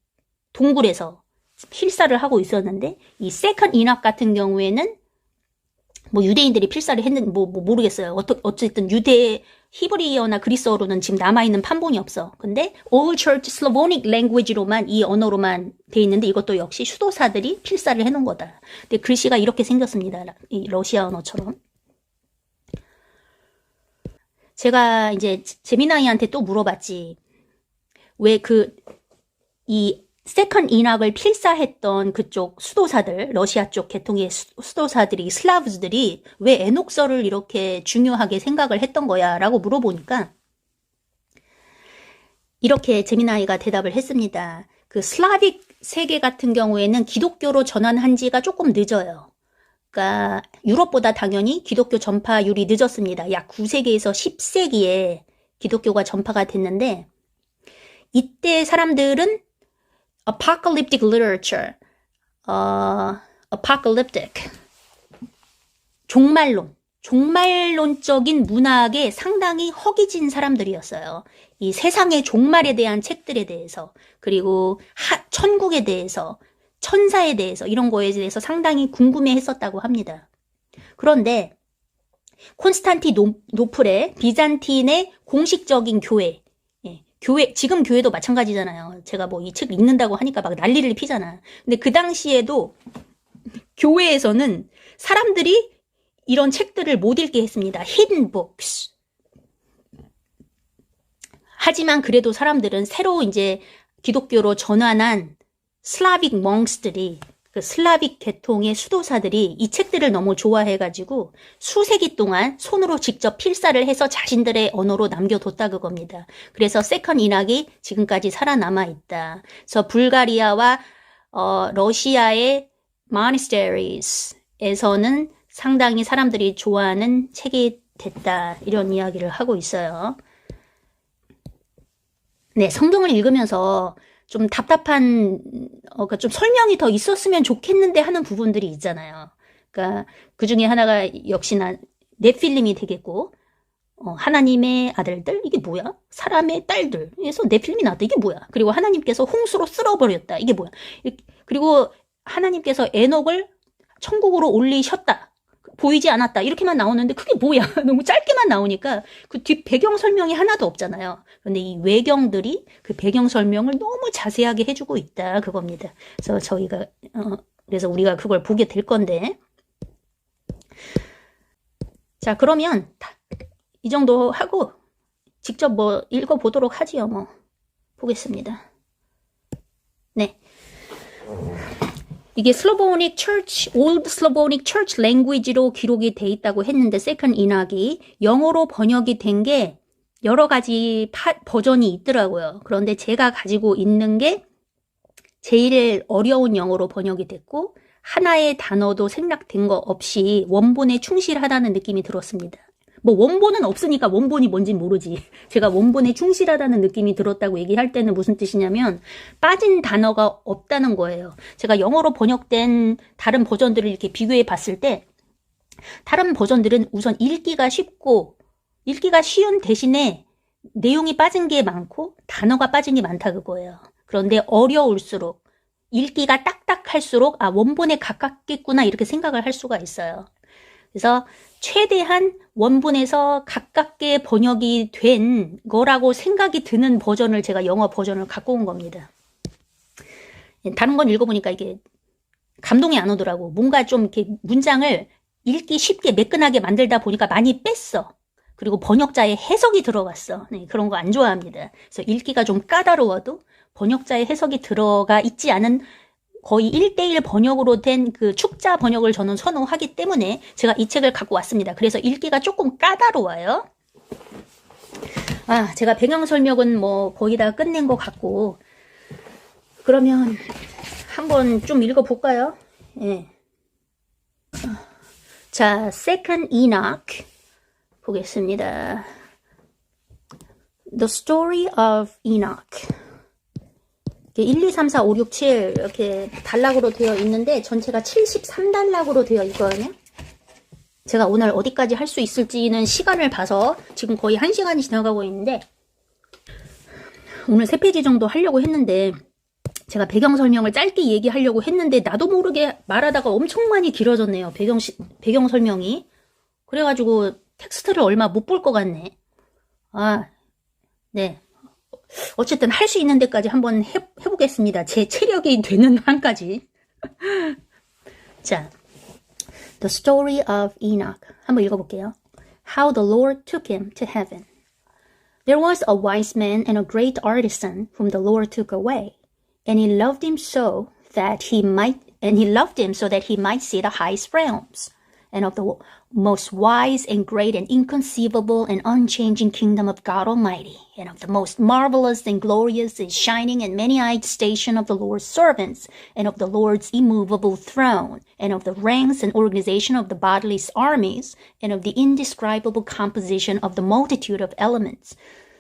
동굴에서 필사를 하고 있었는데 이 세컨드 인학 같은 경우에는 뭐 유대인들이 필사를 했는 뭐 모르겠어요. 어쨌든 유대 히브리어나 그리스어로는 지금 남아있는 판본이 없어. 근데 Old Church Slavonic Language로만 이 언어로만 돼 있는데 이것도 역시 수도사들이 필사를 해놓은 거다. 근데 글씨가 이렇게 생겼습니다. 이 러시아 언어처럼. 제가 이제 재미나이한테 또 물어봤지. 왜 이 세컨드 인학을 필사했던 그쪽 수도사들, 러시아 쪽 계통의 수도사들이, 슬라브들이 왜 에녹서를 이렇게 중요하게 생각을 했던 거야? 라고 물어보니까 이렇게 재미나이가 대답을 했습니다. 그 슬라빅 세계 같은 경우에는 기독교로 전환한 지가 조금 늦어요. 그러니까 유럽보다 당연히 기독교 전파율이 늦었습니다. 약 9세기에서 10세기에 기독교가 전파가 됐는데 이때 사람들은 apocalyptic literature, apocalyptic, 종말론적인 문학에 상당히 허기진 사람들이었어요. 이 세상의 종말에 대한 책들에 대해서, 그리고 천국에 대해서, 천사에 대해서 이런 거에 대해서 상당히 궁금해했었다고 합니다. 그런데 콘스탄티노플의 비잔틴의 공식적인 교회, 지금 교회도 마찬가지잖아요. 제가 뭐 이 책 읽는다고 하니까 막 난리를 피잖아. 근데 그 당시에도 교회에서는 사람들이 이런 책들을 못 읽게 했습니다. hidden books. 하지만 그래도 사람들은 새로 이제 기독교로 전환한 슬라빅 멍스들이 그 슬라빅 계통의 수도사들이 이 책들을 너무 좋아해가지고 수세기 동안 손으로 직접 필사를 해서 자신들의 언어로 남겨뒀다 그겁니다. 그래서 세컨 인학이 지금까지 살아남아 있다. 그래서 불가리아와 러시아의 monasteries 에서는 상당히 사람들이 좋아하는 책이 됐다. 이런 이야기를 하고 있어요. 네, 성경을 읽으면서 좀 답답한, 좀 설명이 더 있었으면 좋겠는데 하는 부분들이 있잖아요. 그러니까 그 중에 하나가 역시나 네필림이 되겠고, 하나님의 아들들? 이게 뭐야? 사람의 딸들. 그래서 네필림이 나왔다. 이게 뭐야? 그리고 하나님께서 홍수로 쓸어버렸다. 이게 뭐야? 그리고 하나님께서 에녹을 천국으로 올리셨다. 보이지 않았다. 이렇게만 나오는데 그게 뭐야? 너무 짧게만 나오니까 그 뒷 배경 설명이 하나도 없잖아요. 근데 이 외경들이 그 배경 설명을 너무 자세하게 해주고 있다. 그겁니다. 그래서 저희가 그래서 우리가 그걸 보게 될 건데, 자, 그러면 이 정도 하고 직접 뭐 읽어보도록 하지요. 뭐 보겠습니다. 네. 이게 슬로보닉 처치, 올드 슬로보닉 처치 랭귀지로 기록이 돼 있다고 했는데 세컨 인학이 영어로 번역이 된 게 여러 가지 버전이 있더라고요. 그런데 제가 가지고 있는 게 제일 어려운 영어로 번역이 됐고 하나의 단어도 생략된 거 없이 원본에 충실하다는 느낌이 들었습니다. 뭐 원본은 없으니까 원본이 뭔지 모르지. 제가 원본에 충실하다는 느낌이 들었다고 얘기할 때는 무슨 뜻이냐면 빠진 단어가 없다는 거예요. 제가 영어로 번역된 다른 버전들을 이렇게 비교해 봤을 때 다른 버전들은 우선 읽기가 쉽고 읽기가 쉬운 대신에 내용이 빠진 게 많고 단어가 빠진 게 많다 그거예요. 그런데 어려울수록 읽기가 딱딱할수록 원본에 가깝겠구나 이렇게 생각을 할 수가 있어요. 그래서 최대한 원본에서 가깝게 번역이 된 거라고 생각이 드는 버전을 제가 영어 버전을 갖고 온 겁니다. 다른 건 읽어보니까 이게 감동이 안 오더라고. 뭔가 좀 이렇게 문장을 읽기 쉽게 매끈하게 만들다 보니까 많이 뺐어. 그리고 번역자의 해석이 들어갔어. 네, 그런 거 안 좋아합니다. 그래서 읽기가 좀 까다로워도 번역자의 해석이 들어가 있지 않은 거의 1:1 번역으로 된 그 축자 번역을 저는 선호하기 때문에 제가 이 책을 갖고 왔습니다. 그래서 읽기가 조금 까다로워요. 제가 배경 설명은 뭐 거의 다 끝낸 것 같고, 그러면 한번 좀 읽어볼까요? 예. 자, Second Enoch 보겠습니다. The Story of Enoch. 1, 2, 3, 4, 5, 6, 7 이렇게 단락으로 되어 있는데 전체가 73단락으로 되어 있거든요. 제가 오늘 어디까지 할 수 있을지는 시간을 봐서 지금 거의 1시간이 지나가고 있는데 오늘 3페이지 정도 하려고 했는데 제가 배경 설명을 짧게 얘기하려고 했는데 나도 모르게 말하다가 엄청 많이 길어졌네요. 배경 설명이. 그래가지고 텍스트를 얼마 못 볼 것 같네. 네. 어쨌든 할 수 있는 데까지 한번 해보겠습니다. 제 체력이 되는 한까지. 자, The Story of Enoch. 한번 읽어볼게요. How the Lord took him to heaven. There was a wise man and a great artisan whom the Lord took away, and he loved him so that he might see the highest realms. And of the most wise and great and inconceivable and unchanging kingdom of God Almighty, and of the most marvelous and glorious and shining and many-eyed station of the Lord's servants, and of the Lord's immovable throne, and of the ranks and organization of the bodily armies, and of the indescribable composition of the multitude of elements,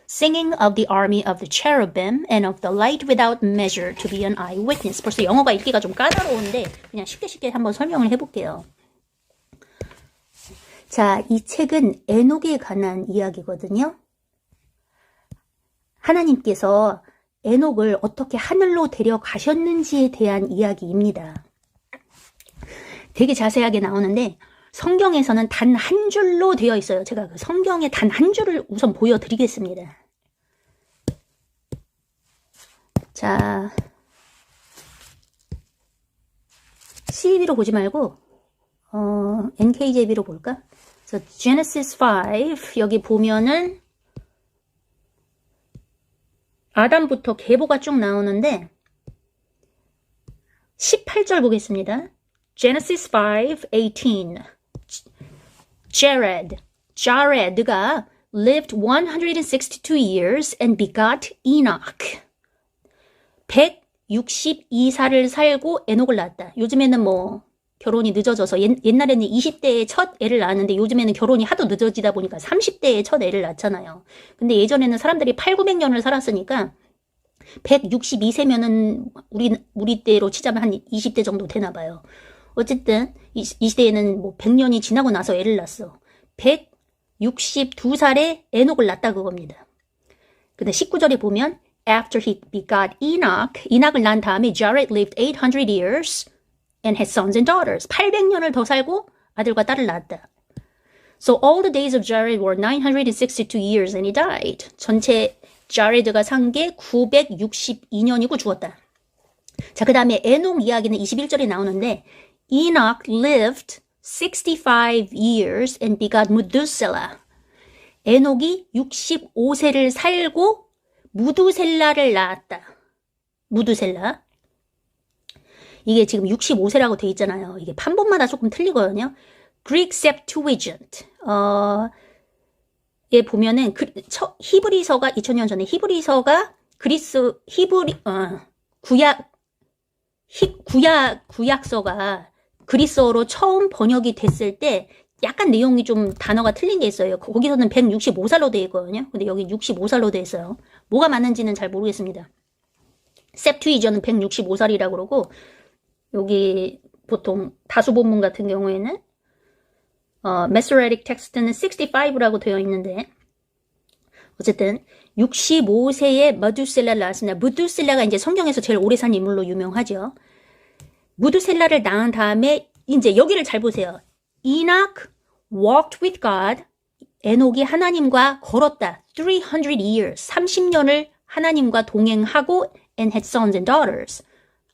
singing of the army of the cherubim, and of the light without measure to be an eyewitness. 벌써 영어가 읽기가 좀 까다로운데 그냥 쉽게 한번 설명을 해볼게요. 자, 이 책은 에녹에 관한 이야기거든요. 하나님께서 에녹을 어떻게 하늘로 데려가셨는지에 대한 이야기입니다. 되게 자세하게 나오는데 성경에서는 단 한 줄로 되어 있어요. 제가 그 성경의 단 한 줄을 우선 보여드리겠습니다. 자, CEB로 보지 말고 NKJV로 볼까? 그래서 Genesis 5 여기 보면은 아담부터 계보가 쭉 나오는데 18절 보겠습니다. Genesis 5:18 Jared가 lived 162 years and begot Enoch. 162살을 살고 에녹을 낳았다. 요즘에는 뭐 결혼이 늦어져서 옛날에는 20대에 첫 애를 낳았는데 요즘에는 결혼이 하도 늦어지다 보니까 30대에 첫 애를 낳잖아요. 근데 예전에는 사람들이 800~900년을 살았으니까 162세면은 우리 때로 치자면 한 20대 정도 되나 봐요. 어쨌든 이 시대에는 뭐 100년이 지나고 나서 애를 낳았어. 162살에 에녹을 낳았다 그겁니다. 근데 19절에 보면 After he begot Enoch을 낳은 다음에 Jared lived 800 years and had sons and daughters. 800년을 더 살고 아들과 딸을 낳았다. So all the days of Jared were 962 years and he died. 전체 자레드가 산 게 962년이고 죽었다. 자, 그 다음에 에녹 이야기는 21절에 나오는데 Enoch lived 65 years and begot Methuselah. 에녹이 65세를 살고 무두셀라를 낳았다. 무두셀라. 이게 지금 65세라고 돼 있잖아요. 이게 판본마다 조금 틀리거든요. Greek Septuagint. 에 보면은 히브리서가 2000년 전에 히브리서가 구약서가 그리스어로 처음 번역이 됐을 때 약간 내용이 좀 단어가 틀린 게 있어요. 거기서는 165살로 돼 있거든요. 근데 여기 65살로 돼 있어요. 뭐가 맞는지는 잘 모르겠습니다. 셉투이저는 165살이라고 그러고 여기 보통 다수본문 같은 경우에는 Masoretic 텍스트는 65라고 되어 있는데 어쨌든 65세에 무두셀라를 낳았습니다. 무두셀라가 이제 성경에서 제일 오래 산 인물로 유명하죠. 무두셀라를 낳은 다음에 이제 여기를 잘 보세요. Enoch walked with God. 에녹이 하나님과 걸었다. 300 years. 30년을 하나님과 동행하고 and had sons and daughters.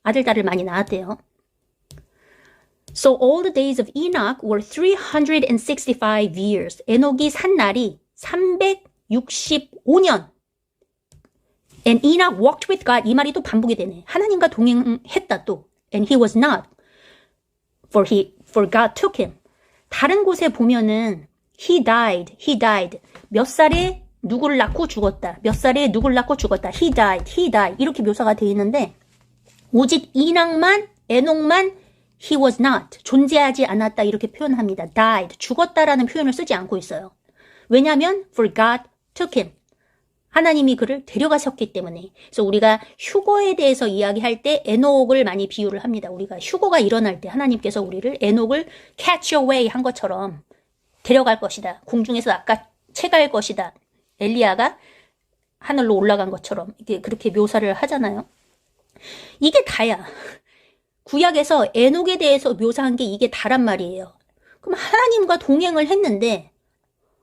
아들, 딸을 많이 낳았대요. So all the days of Enoch were 365 years. 에녹이 산 날이 365년. And Enoch walked with God. 이 말이 또 반복이 되네. 하나님과 동행했다 또. And he was not. For God took him. 다른 곳에 보면은 he died. 몇 살에 누구를 낳고 죽었다. 몇 살에 누구를 낳고 죽었다. he died. 이렇게 묘사가 되어 있는데 오직 에녹만 he was not. 존재하지 않았다. 이렇게 표현합니다. died. 죽었다라는 표현을 쓰지 않고 있어요. 왜냐하면 for God took him. 하나님이 그를 데려가셨기 때문에. 그래서 우리가 휴거에 대해서 이야기할 때 에녹을 많이 비유를 합니다. 우리가 휴거가 일어날 때 하나님께서 우리를 에녹을 catch away 한 것처럼 데려갈 것이다. 공중에서 낚아채갈 것이다. 엘리야가 하늘로 올라간 것처럼 이게 그렇게 묘사를 하잖아요. 이게 다야. 구약에서 에녹에 대해서 묘사한 게 이게 다란 말이에요. 그럼 하나님과 동행을 했는데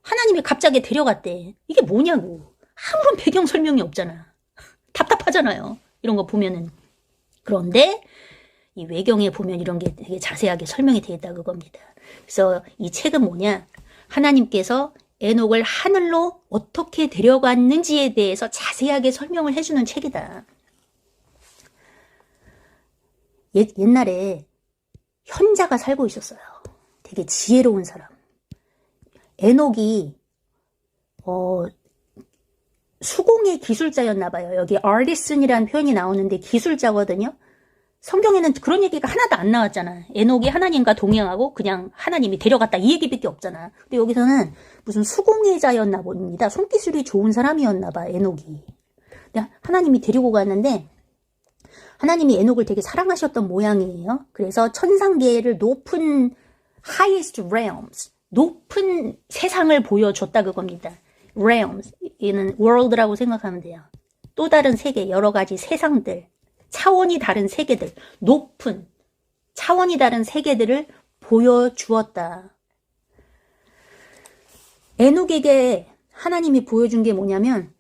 하나님이 갑자기 데려갔대. 이게 뭐냐고. 아무런 배경 설명이 없잖아. 답답하잖아요. 이런 거 보면은. 그런데 이 외경에 보면 이런 게 되게 자세하게 설명이 되어 있다 그겁니다. 그래서 이 책은 뭐냐? 하나님께서 에녹을 하늘로 어떻게 데려갔는지에 대해서 자세하게 설명을 해주는 책이다. 옛날에 현자가 살고 있었어요. 되게 지혜로운 사람. 에녹이 수공의 기술자였나 봐요. 여기 artisan이라는 표현이 나오는데 기술자거든요. 성경에는 그런 얘기가 하나도 안 나왔잖아. 에녹이 하나님과 동행하고 그냥 하나님이 데려갔다 이 얘기밖에 없잖아. 근데 여기서는 무슨 수공의 자였나 봅니다. 손기술이 좋은 사람이었나 봐, 에녹이. 근데 하나님이 데리고 갔는데 하나님이 에녹을 되게 사랑하셨던 모양이에요. 그래서 천상계를 높은 highest realms, 높은 세상을 보여줬다 그겁니다. realms, 얘는 world라고 생각하면 돼요. 또 다른 세계, 여러 가지 세상들, 차원이 다른 세계들, 높은 차원이 다른 세계들을 보여주었다. 에녹에게 하나님이 보여준 게 뭐냐면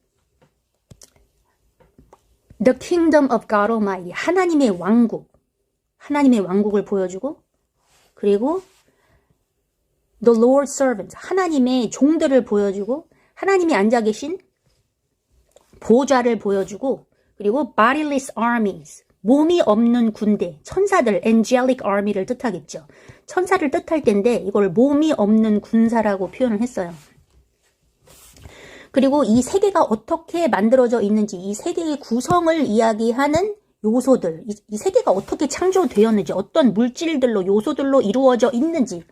The kingdom of God Almighty, 하나님의 왕국을 보여주고 그리고 The Lord's servants, 하나님의 종들을 보여주고 하나님이 앉아 계신 보좌를 보여주고, 그리고 bodiless armies, 몸이 없는 군대, 천사들, angelic army를 뜻하겠죠. 천사를 뜻할 텐데 이걸 몸이 없는 군사라고 표현을 했어요. 그리고 이 세계가 어떻게 만들어져 있는지, 이 세계의 구성을 이야기하는 요소들, 이 세계가 어떻게 창조되었는지, 어떤 물질들로, 요소들로 이루어져 있는지,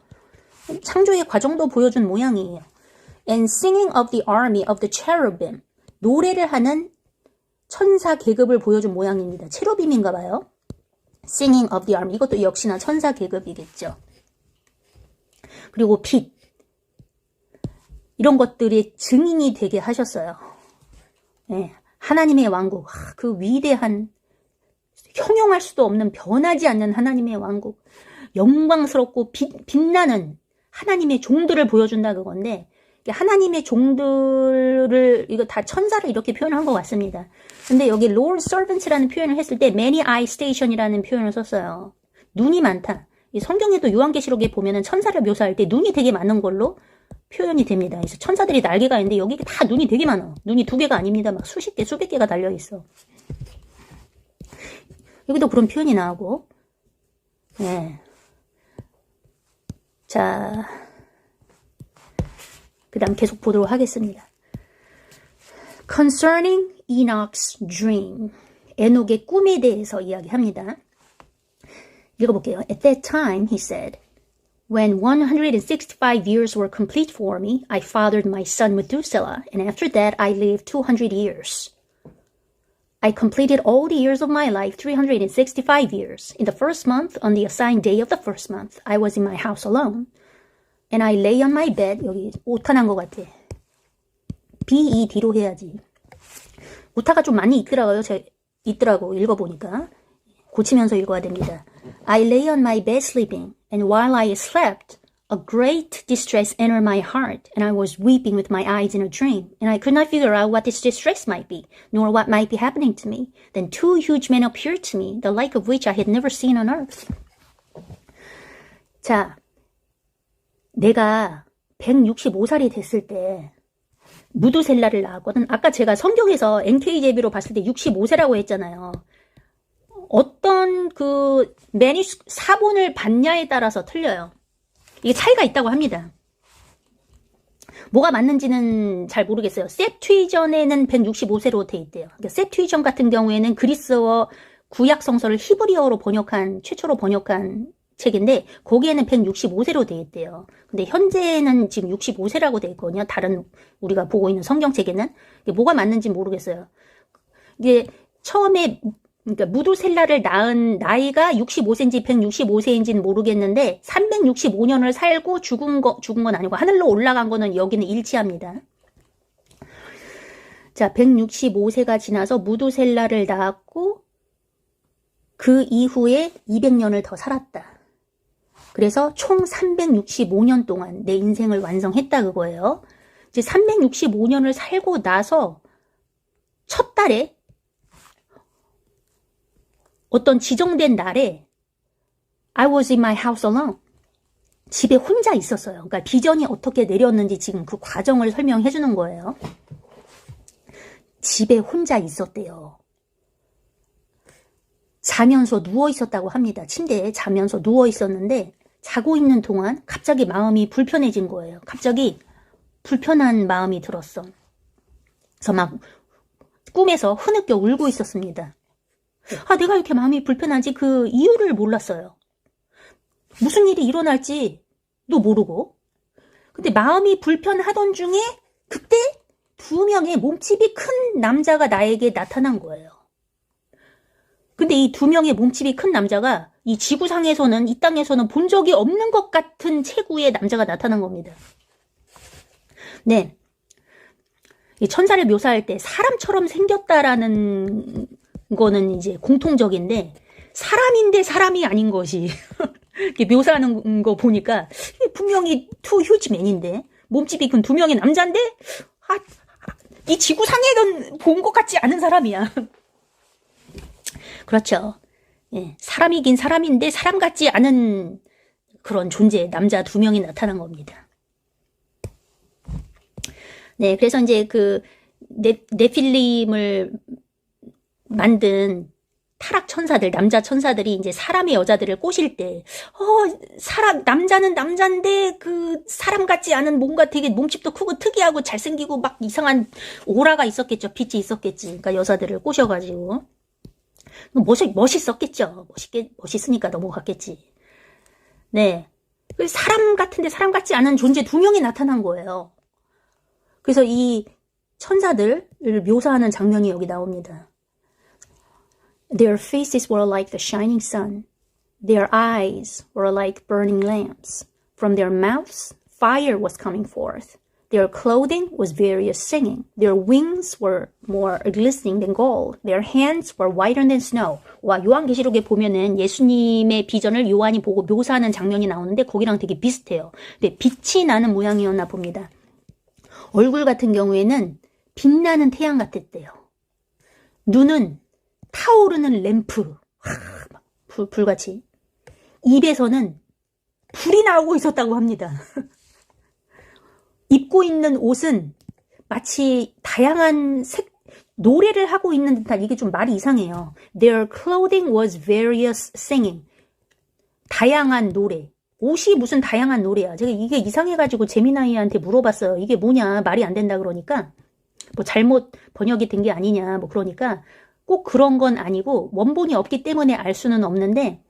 창조의 과정도 보여준 모양이에요. And singing of the army of the cherubim, 노래를 하는 천사 계급을 보여준 모양입니다. 체루빔인가 봐요. Singing of the army, 이것도 역시나 천사 계급이겠죠. 그리고 빛, 이런 것들이 증인이 되게 하셨어요. 네, 하나님의 왕국, 그 위대한, 형용할 수도 없는, 변하지 않는 하나님의 왕국, 영광스럽고 빛나는 하나님의 종들을 보여준다 그건데, 하나님의 종들을, 이거 다 천사를 이렇게 표현한 것 같습니다. 근데 여기 Lord Servants라는 표현을 했을 때 Many Eye Station이라는 표현을 썼어요. 눈이 많다. 이 성경에도 요한계시록에 보면은 천사를 묘사할 때 눈이 되게 많은 걸로 표현이 됩니다. 그래서 천사들이 날개가 있는데 여기 다 눈이 되게 많아. 눈이 2개가 아닙니다. 막 수십 개, 수백 개가 달려 있어. 여기도 그런 표현이 나오고, 예. 자, 그 다음 계속 보도록 하겠습니다. Concerning Enoch's dream, 에녹의 꿈에 대해서 이야기합니다. 읽어볼게요. At that time, he said, When 165 years were complete for me, I fathered my son Methuselah, and after that I lived 200 years. I completed all the years of my life, 365 years. In the first month, on the assigned day of the first month, I was in my house alone. And I lay on my bed. 여기 오타난 것 같아. BED로 해야지. 오타가 좀 많이 있더라고 읽어보니까. 고치면서 읽어야 됩니다. I lay on my bed sleeping, and while I slept, a great distress entered my heart, and I was weeping with my eyes in a dream, and I could not figure out what this distress might be, nor what might be happening to me. Then 2 huge men appeared to me, the like of which I had never seen on earth. 자, 내가 165살이 됐을 때 무두셀라를 낳았거든. 아까 제가 성경에서 NKJV로 봤을 때 65세라고 했잖아요. 어떤 그 사본을 받냐에 따라서 틀려요. 이게 차이가 있다고 합니다. 뭐가 맞는지는 잘 모르겠어요. 셉투이전에는 165세로 돼 있대요. 그러니까 셉투이전 같은 경우에는 그리스어 구약 성서를 히브리어로 최초로 번역한 책인데 거기에는 165세로 돼 있대요. 근데 현재는 지금 65세라고 돼 있거든요. 다른 우리가 보고 있는 성경책에는. 이게 뭐가 맞는지 모르겠어요. 이게 처음에 그러니까 무두셀라를 낳은 나이가 65세인지 165세인지는 모르겠는데 365년을 살고 죽은 건 아니고 하늘로 올라간 거는 여기는 일치합니다. 자, 165세가 지나서 무두셀라를 낳았고 그 이후에 200년을 더 살았다. 그래서 총 365년 동안 내 인생을 완성했다 그거예요. 이제 365년을 살고 나서 첫 달에 어떤 지정된 날에 I was in my house alone. 집에 혼자 있었어요. 그러니까 비전이 어떻게 내렸는지 지금 그 과정을 설명해 주는 거예요. 집에 혼자 있었대요. 자면서 누워 있었다고 합니다. 침대에 자면서 누워 있었는데 자고 있는 동안 갑자기 마음이 불편해진 거예요. 갑자기 불편한 마음이 들었어. 그래서 막 꿈에서 흐느껴 울고 있었습니다. 내가 이렇게 마음이 불편한지 그 이유를 몰랐어요. 무슨 일이 일어날지도 모르고. 근데 마음이 불편하던 중에 그때 2명의 몸집이 큰 남자가 나에게 나타난 거예요. 근데 이 2명의 몸집이 큰 남자가 이 지구상에서는, 이 땅에서는 본 적이 없는 것 같은 체구의 남자가 나타난 겁니다. 네. 이 천사를 묘사할 때 사람처럼 생겼다라는 거는 이제 공통적인데 사람인데 사람이 아닌 것이 이렇게 묘사하는 거 보니까 분명히 투 휴지맨인데 몸집이 큰 2명의 남자인데 이 지구상에는 본 것 같지 않은 사람이야. 그렇죠. 예, 사람이긴 사람인데 사람 같지 않은 그런 존재, 남자 2명이 나타난 겁니다. 네, 그래서 이제 네필림을 만든 타락 천사들, 남자 천사들이 이제 사람의 여자들을 꼬실 때, 남자는 남자인데, 사람 같지 않은 뭔가 되게 몸집도 크고 특이하고 잘생기고 막 이상한 오라가 있었겠죠. 빛이 있었겠지. 그러니까 여자들을 꼬셔가지고. 멋있었겠죠. 멋있으니까 넘어갔겠지. 네. 사람 같은데 사람 같지 않은 존재 2명이 나타난 거예요. 그래서 이 천사들을 묘사하는 장면이 여기 나옵니다. Their faces were like the shining sun. Their eyes were like burning lamps. From their mouths, fire was coming forth. Their clothing was various singing. Their wings were more glistening than gold. Their hands were whiter than snow. 와, 요한계시록에 보면은 예수님의 비전을 요한이 보고 묘사하는 장면이 나오는데 거기랑 되게 비슷해요. 근데 빛이 나는 모양이었나 봅니다. 얼굴 같은 경우에는 빛나는 태양 같았대요. 눈은 타오르는 램프, 불같이. 입에서는 불이 나오고 있었다고 합니다. 입고 있는 옷은 마치 다양한 노래를 하고 있는 듯한, 이게 좀 말이 이상해요. Their clothing was various singing. 다양한 노래. 옷이 무슨 다양한 노래야. 제가 이게 이상해가지고 제미나이한테 물어봤어요. 이게 뭐냐, 말이 안 된다 그러니까, 뭐 잘못 번역이 된 게 아니냐, 뭐 그러니까, 꼭 그런 건 아니고 원본이 없기 때문에 알 수는 없는데,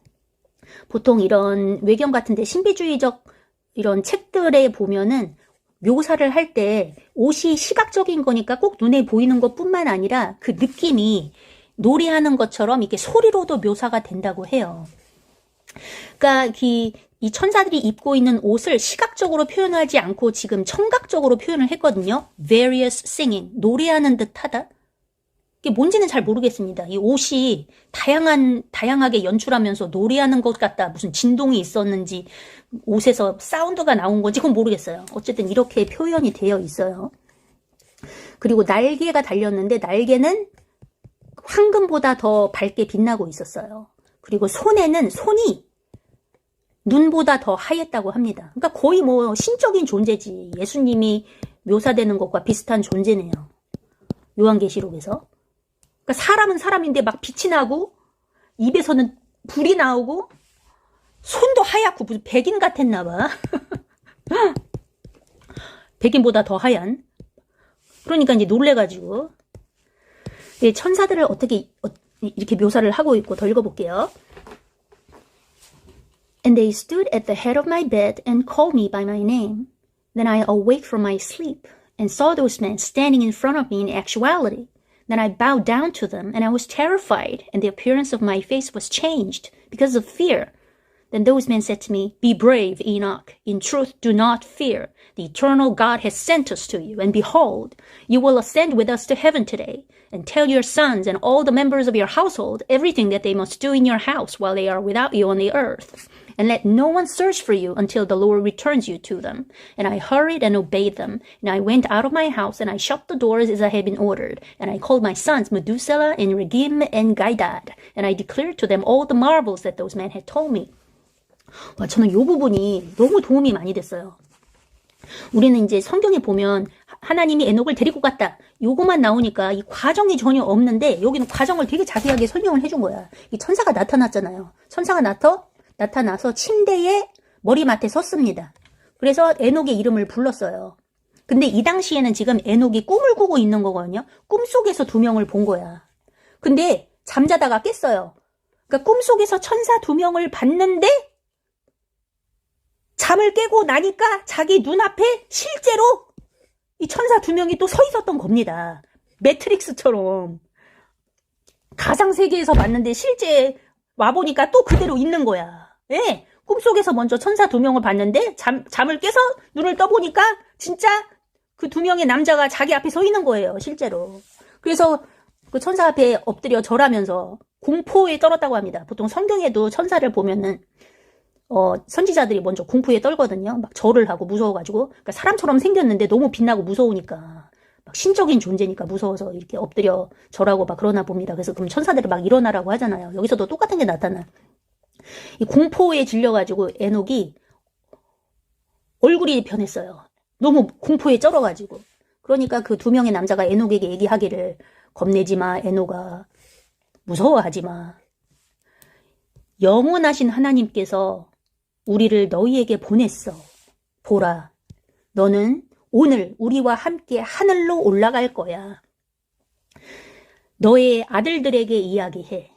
보통 이런 외경 같은데 신비주의적 이런 책들에 보면은 묘사를 할 때 옷이 시각적인 거니까 꼭 눈에 보이는 것뿐만 아니라 그 느낌이 노래하는 것처럼 이렇게 소리로도 묘사가 된다고 해요. 그러니까 이 천사들이 입고 있는 옷을 시각적으로 표현하지 않고 지금 청각적으로 표현을 했거든요. Various singing, 노래하는 듯하다. 이게 뭔지는 잘 모르겠습니다. 이 옷이 다양하게 연출하면서 노래하는 것 같다. 무슨 진동이 있었는지 옷에서 사운드가 나온 건지 그건 모르겠어요. 어쨌든 이렇게 표현이 되어 있어요. 그리고 날개가 달렸는데 날개는 황금보다 더 밝게 빛나고 있었어요. 그리고 손이 눈보다 더 하였다고 합니다. 그러니까 거의 뭐 신적인 존재지. 예수님이 묘사되는 것과 비슷한 존재네요. 요한계시록에서. 그러니까 사람은 사람인데 막 빛이 나고 입에서는 불이 나오고 손도 하얗고 무슨 백인 같았나 봐. 백인보다 더 하얀. 그러니까 이제 놀래가지고 천사들을 어떻게 이렇게 묘사를 하고 있고 더 읽어볼게요. And they stood at the head of my bed and called me by my name. Then I awake from my sleep and saw those men standing in front of me in actuality. Then I bowed down to them, and I was terrified, and the appearance of my face was changed because of fear. Then those men said to me, Be brave, Enoch. In truth, do not fear. The eternal God has sent us to you, and behold, you will ascend with us to heaven today, and tell your sons and all the members of your household everything that they must do in your house while they are without you on the earth. And let no one search for you until the Lord returns you to them. And I hurried and obeyed them. And I went out of my house, and I shut the doors as I had been ordered. And I called my sons Methuselah and Regem and Gaidad. And I declared to them all the marvels that those men had told me. 와, 저는 이 부분이 너무 도움이 많이 됐어요. 우리는 이제 성경에 보면 하나님이 에녹을 데리고 갔다. 요거만 나오니까 이 과정이 전혀 없는데 여기는 과정을 되게 자세하게 설명을 해준 거야. 이 천사가 나타났잖아요. 천사가 나타나서 침대에 머리맡에 섰습니다. 그래서 에녹의 이름을 불렀어요. 근데 이 당시에는 지금 에녹이 꿈을 꾸고 있는 거거든요. 꿈속에서 2명을 본 거야. 근데 잠자다가 깼어요. 그러니까 꿈속에서 천사 2명을 봤는데 잠을 깨고 나니까 자기 눈앞에 실제로 이 천사 2명이 또 서 있었던 겁니다. 매트릭스처럼. 가상세계에서 봤는데 실제 와보니까 또 그대로 있는 거야. 예, 꿈속에서 먼저 천사 2명을 봤는데 잠을 깨서 눈을 떠보니까 진짜 그 2명의 남자가 자기 앞에 서 있는 거예요. 실제로. 그래서 그 천사 앞에 엎드려 절하면서 공포에 떨었다고 합니다. 보통 성경에도 천사를 보면은 선지자들이 먼저 공포에 떨거든요. 막 절을 하고 무서워가지고. 그러니까 사람처럼 생겼는데 너무 빛나고 무서우니까. 막 신적인 존재니까 무서워서 이렇게 엎드려 절하고 막 그러나 봅니다. 그래서 그럼 천사들을 막 일어나라고 하잖아요. 여기서도 똑같은 게 나타나. 이 공포에 질려가지고 에녹이 얼굴이 변했어요. 너무 공포에 쩔어가지고. 그러니까 그 두 명의 남자가 에녹에게 얘기하기를 겁내지 마, 에녹아. 무서워하지 마. 영원하신 하나님께서 우리를 너희에게 보냈어. 보라, 너는 오늘 우리와 함께 하늘로 올라갈 거야. 너의 아들들에게 이야기해.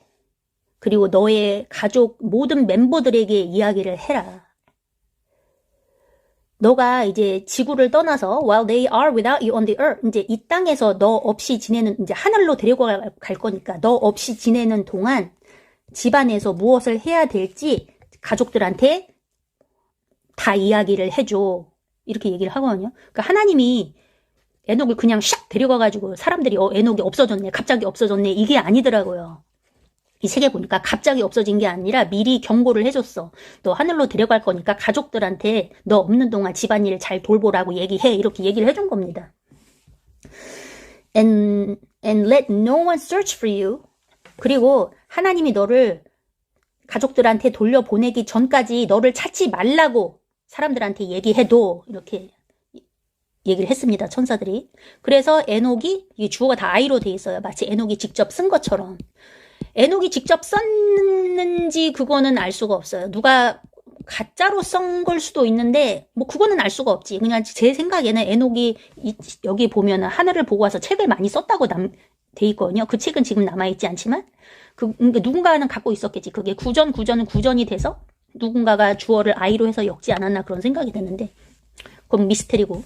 그리고 너의 가족 모든 멤버들에게 이야기를 해라. 너가 이제 지구를 떠나서 while they are without you on the earth, 이제 이 땅에서 너 없이 지내는, 이제 하늘로 데려갈 거니까 너 없이 지내는 동안 집안에서 무엇을 해야 될지 가족들한테 다 이야기를 해줘. 이렇게 얘기를 하거든요. 그러니까 하나님이 에녹을 그냥 샥 데려가가지고 사람들이 에녹이 없어졌네, 갑자기 없어졌네, 이게 아니더라고요. 이 책에 보니까 갑자기 없어진 게 아니라 미리 경고를 해줬어. 너 하늘로 데려갈 거니까 가족들한테 너 없는 동안 집안일 잘 돌보라고 얘기해. 이렇게 얘기를 해준 겁니다. And let no one search for you. 그리고 하나님이 너를 가족들한테 돌려보내기 전까지 너를 찾지 말라고 사람들한테 얘기해도, 이렇게 얘기를 했습니다. 천사들이. 그래서 에녹이, 이 주어가 다 I로 돼 있어요. 마치 에녹이 직접 쓴 것처럼. 에녹이 직접 썼는지 그거는 알 수가 없어요. 누가 가짜로 쓴 걸 수도 있는데 뭐 그거는 알 수가 없지. 그냥 제 생각에는 에녹이 여기 보면은 하늘을 보고 와서 책을 많이 썼다고 돼 있거든요. 그 책은 지금 남아있지 않지만 그러니까 누군가는 갖고 있었겠지. 그게 구전이 돼서 누군가가 주어를 I로 해서 엮지 않았나 그런 생각이 드는데 그건 미스테리고.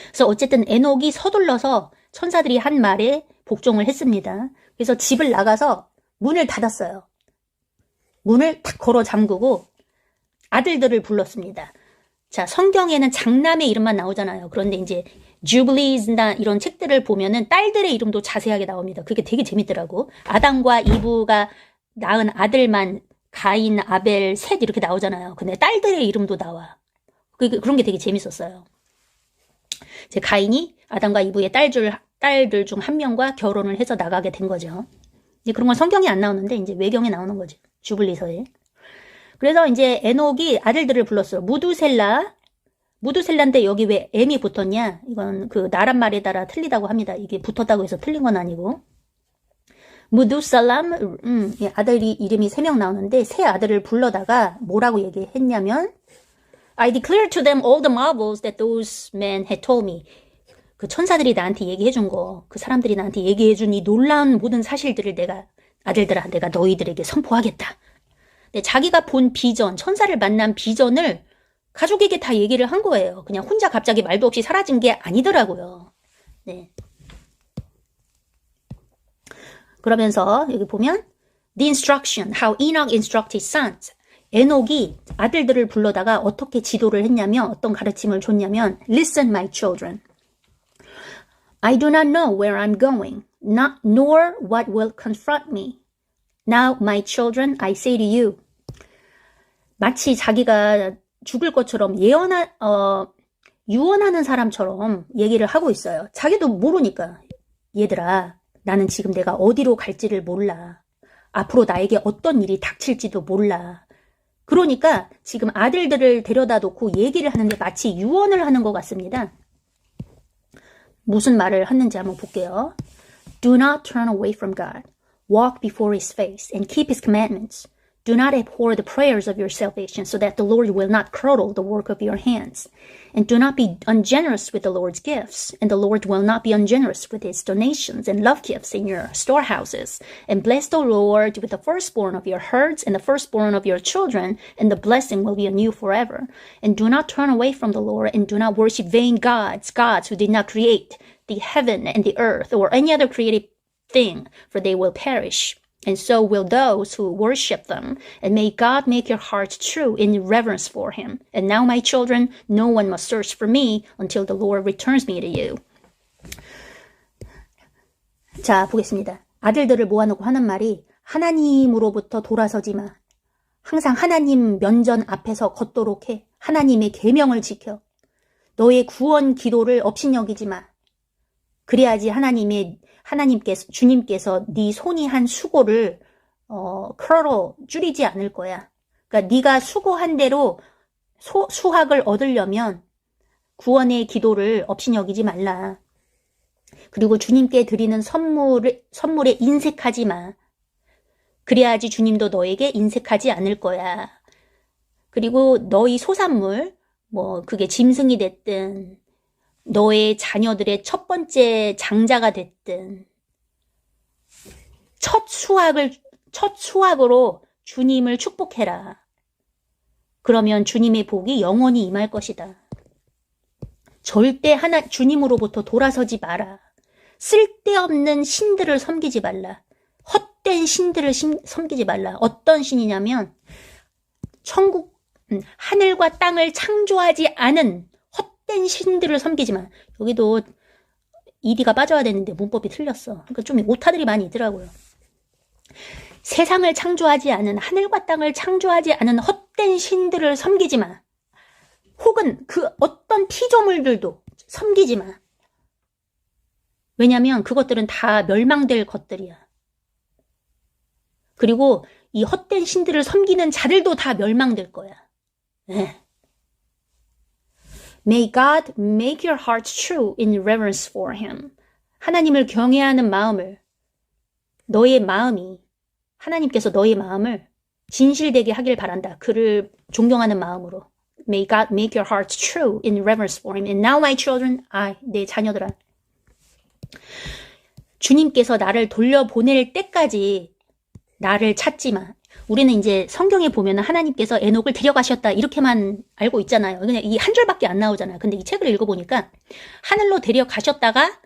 그래서 어쨌든 에녹이 서둘러서 천사들이 한 말에 복종을 했습니다. 그래서 집을 나가서 문을 닫았어요. 문을 탁 걸어 잠그고 아들들을 불렀습니다. 자, 성경에는 장남의 이름만 나오잖아요. 그런데 이제 주블리스나 이런 책들을 보면은 딸들의 이름도 자세하게 나옵니다. 그게 되게 재밌더라고. 아담과 이브가 낳은 아들만 가인, 아벨, 셋 이렇게 나오잖아요. 근데 딸들의 이름도 나와. 그런 게 되게 재밌었어요. 이제 가인이 아담과 이브의 딸들 중 한 명과 결혼을 해서 나가게 된 거죠. 이제 그런 건 성경에 안 나오는데 이제 외경에 나오는 거죠. 주블리서에. 그래서 이제 에녹이 아들들을 불렀어요. 무두셀라인데 여기 왜 M이 붙었냐? 이건 그 나란 말에 따라 틀리다고 합니다. 이게 붙었다고 해서 틀린 건 아니고. 무두살람, 아들이 이름이 3명 나오는데 세 아들을 불러다가 뭐라고 얘기했냐면 I declare to them all the marvels that those men had told me. 그 천사들이 나한테 얘기해준 거, 그 사람들이 나한테 얘기해준 이 놀라운 모든 사실들을 아들들아, 내가 너희들에게 선포하겠다. 근데 자기가 본 비전, 천사를 만난 비전을 가족에게 다 얘기를 한 거예요. 그냥 혼자 갑자기 말도 없이 사라진 게 아니더라고요. 네. 그러면서 여기 보면 The instruction, how Enoch instructed his sons. 에녹이 아들들을 불러다가 어떻게 지도를 했냐면, 어떤 가르침을 줬냐면 Listen, my children. I do not know where I'm going, nor what will confront me. Now, my children, I say to you. 마치 자기가 죽을 것처럼 유언하는 사람처럼 얘기를 하고 있어요. 자기도 모르니까. 얘들아, 나는 지금 내가 어디로 갈지를 몰라. 앞으로 나에게 어떤 일이 닥칠지도 몰라. 그러니까 지금 아들들을 데려다 놓고 얘기를 하는데 마치 유언을 하는 것 같습니다. 무슨 말을 했는지 한번 볼게요. Do not turn away from God. Walk before His face and keep His commandments. Do not abhor the prayers of your salvation so that the Lord will not curdle the work of your hands. And do not be ungenerous with the Lord's gifts. And the Lord will not be ungenerous with His donations and love gifts in your storehouses. And bless the Lord with the firstborn of your herds and the firstborn of your children. And the blessing will be on you forever. And do not turn away from the Lord and do not worship vain gods who did not create the heaven and the earth or any other created thing, for they will perish. And so will those who worship them. And may God make your hearts true in reverence for Him. And now, my children, no one must search for me until the Lord returns me to you. 자, 보겠습니다. 아들들을 모아놓고 하는 말이 하나님으로부터 돌아서지 마. 항상 하나님 면전 앞에서 걷도록 해. 하나님의 계명을 지켜. 너의 구원 기도를 업신여기지 마. 그래야지 주님께서 네 손이 한 수고를 크로로 줄이지 않을 거야. 그러니까 네가 수고한 대로 수확을 얻으려면 구원의 기도를 업신여기지 말라. 그리고 주님께 드리는 선물에 인색하지 마. 그래야지 주님도 너에게 인색하지 않을 거야. 그리고 너희 소산물, 뭐 그게 짐승이 됐든 너의 자녀들의 첫 번째 장자가 됐든 첫 수확으로 주님을 축복해라. 그러면 주님의 복이 영원히 임할 것이다. 절대 주님으로부터 돌아서지 마라. 쓸데없는 신들을 섬기지 말라. 헛된 신들을 섬기지 말라. 어떤 신이냐면 하늘과 땅을 창조하지 않은 헛된 신들을 섬기지 마. 여기도 ED가 빠져야 되는데 문법이 틀렸어. 그러니까 좀 오타들이 많이 있더라고요. 세상을 창조하지 않은, 하늘과 땅을 창조하지 않은 헛된 신들을 섬기지 마. 혹은 그 어떤 피조물들도 섬기지 마. 왜냐면 그것들은 다 멸망될 것들이야. 그리고 이 헛된 신들을 섬기는 자들도 다 멸망될 거야. 네. May God make your heart true in reverence for Him. 하나님을 경외하는 마음을, 하나님께서 너의 마음을 진실되게 하길 바란다. 그를 존경하는 마음으로. May God make your heart true in reverence for Him. And now my children, 내 자녀들아. 주님께서 나를 돌려보낼 때까지 나를 찾지 마. 우리는 이제 성경에 보면 하나님께서 에녹을 데려가셨다 이렇게만 알고 있잖아요. 그냥 이 한 줄밖에 안 나오잖아요. 근데 이 책을 읽어보니까 하늘로 데려가셨다가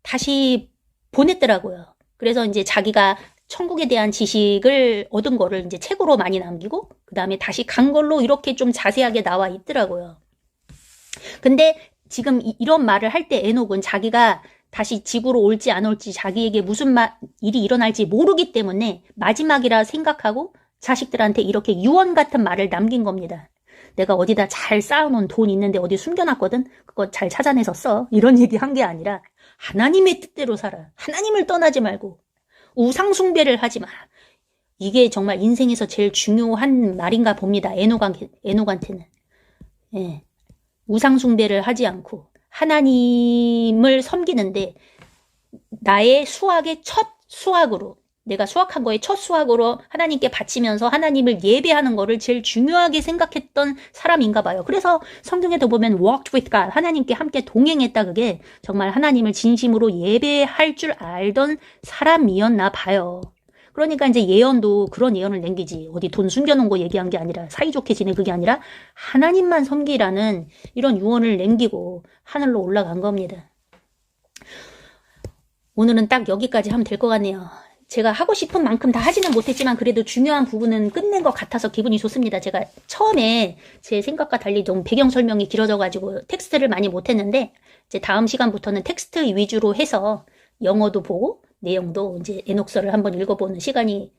다시 보냈더라고요. 그래서 이제 자기가 천국에 대한 지식을 얻은 거를 이제 책으로 많이 남기고 그 다음에 다시 간 걸로 이렇게 좀 자세하게 나와 있더라고요. 근데 지금 이런 말을 할 때 에녹은 자기가 다시 지구로 올지 안 올지 자기에게 무슨 일이 일어날지 모르기 때문에 마지막이라 생각하고 자식들한테 이렇게 유언 같은 말을 남긴 겁니다. 내가 어디다 잘 쌓아놓은 돈 있는데 어디 숨겨놨거든? 그거 잘 찾아내서 써. 이런 얘기 한 게 아니라 하나님의 뜻대로 살아. 하나님을 떠나지 말고 우상 숭배를 하지 마. 이게 정말 인생에서 제일 중요한 말인가 봅니다. 에녹한테는. 예. 우상 숭배를 하지 않고 하나님을 섬기는데 나의 수확의 첫 수확으로, 내가 수확한 거의 첫 수확으로 하나님께 바치면서 하나님을 예배하는 거를 제일 중요하게 생각했던 사람인가 봐요. 그래서 성경에도 보면 walked with God, 하나님께 함께 동행했다. 그게 정말 하나님을 진심으로 예배할 줄 알던 사람이었나 봐요. 그러니까 이제 예언도 그런 예언을 남기지. 어디 돈 숨겨놓은 거 얘기한 게 아니라 사이좋게 지내 그게 아니라 하나님만 섬기라는 이런 유언을 남기고 하늘로 올라간 겁니다. 오늘은 딱 여기까지 하면 될 것 같네요. 제가 하고 싶은 만큼 다 하지는 못했지만 그래도 중요한 부분은 끝낸 것 같아서 기분이 좋습니다. 제가 처음에 제 생각과 달리 좀 배경 설명이 길어져가지고 텍스트를 많이 못했는데 이제 다음 시간부터는 텍스트 위주로 해서 영어도 보고 내용도 이제 에녹서를 한번 읽어보는 시간이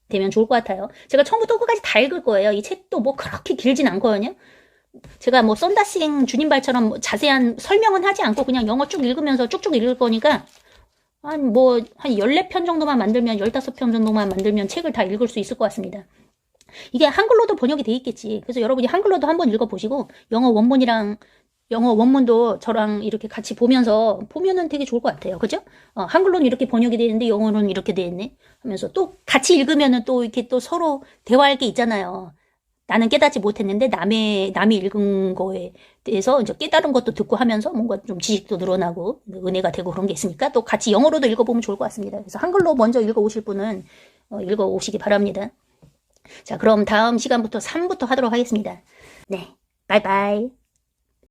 되면 좋을 것 같아요. 제가 처음부터 끝까지 다 읽을 거예요. 이 책도 뭐 그렇게 길진 않거든요. 제가 뭐 썬다싱 주님발처럼 자세한 설명은 하지 않고 그냥 영어 쭉 읽으면서 쭉쭉 읽을 거니까 한 14편 정도만 만들면 15편 정도만 만들면 책을 다 읽을 수 있을 것 같습니다. 이게 한글로도 번역이 돼 있겠지. 그래서 여러분이 한글로도 한번 읽어보시고 영어 원문도 저랑 이렇게 같이 보면은 되게 좋을 것 같아요. 그죠? 한글로는 이렇게 번역이 되어 있는데 영어는 이렇게 되어 있네 하면서 또 같이 읽으면은 또 이렇게 또 서로 대화할 게 있잖아요. 나는 깨닫지 못했는데 남이 읽은 거에 대해서 이제 깨달은 것도 듣고 하면서 뭔가 좀 지식도 늘어나고 은혜가 되고 그런 게 있으니까 또 같이 영어로도 읽어보면 좋을 것 같습니다. 그래서 한글로 먼저 읽어오실 분은 읽어오시기 바랍니다. 자, 그럼 다음 시간부터 3부터 하도록 하겠습니다. 네, 바이바이.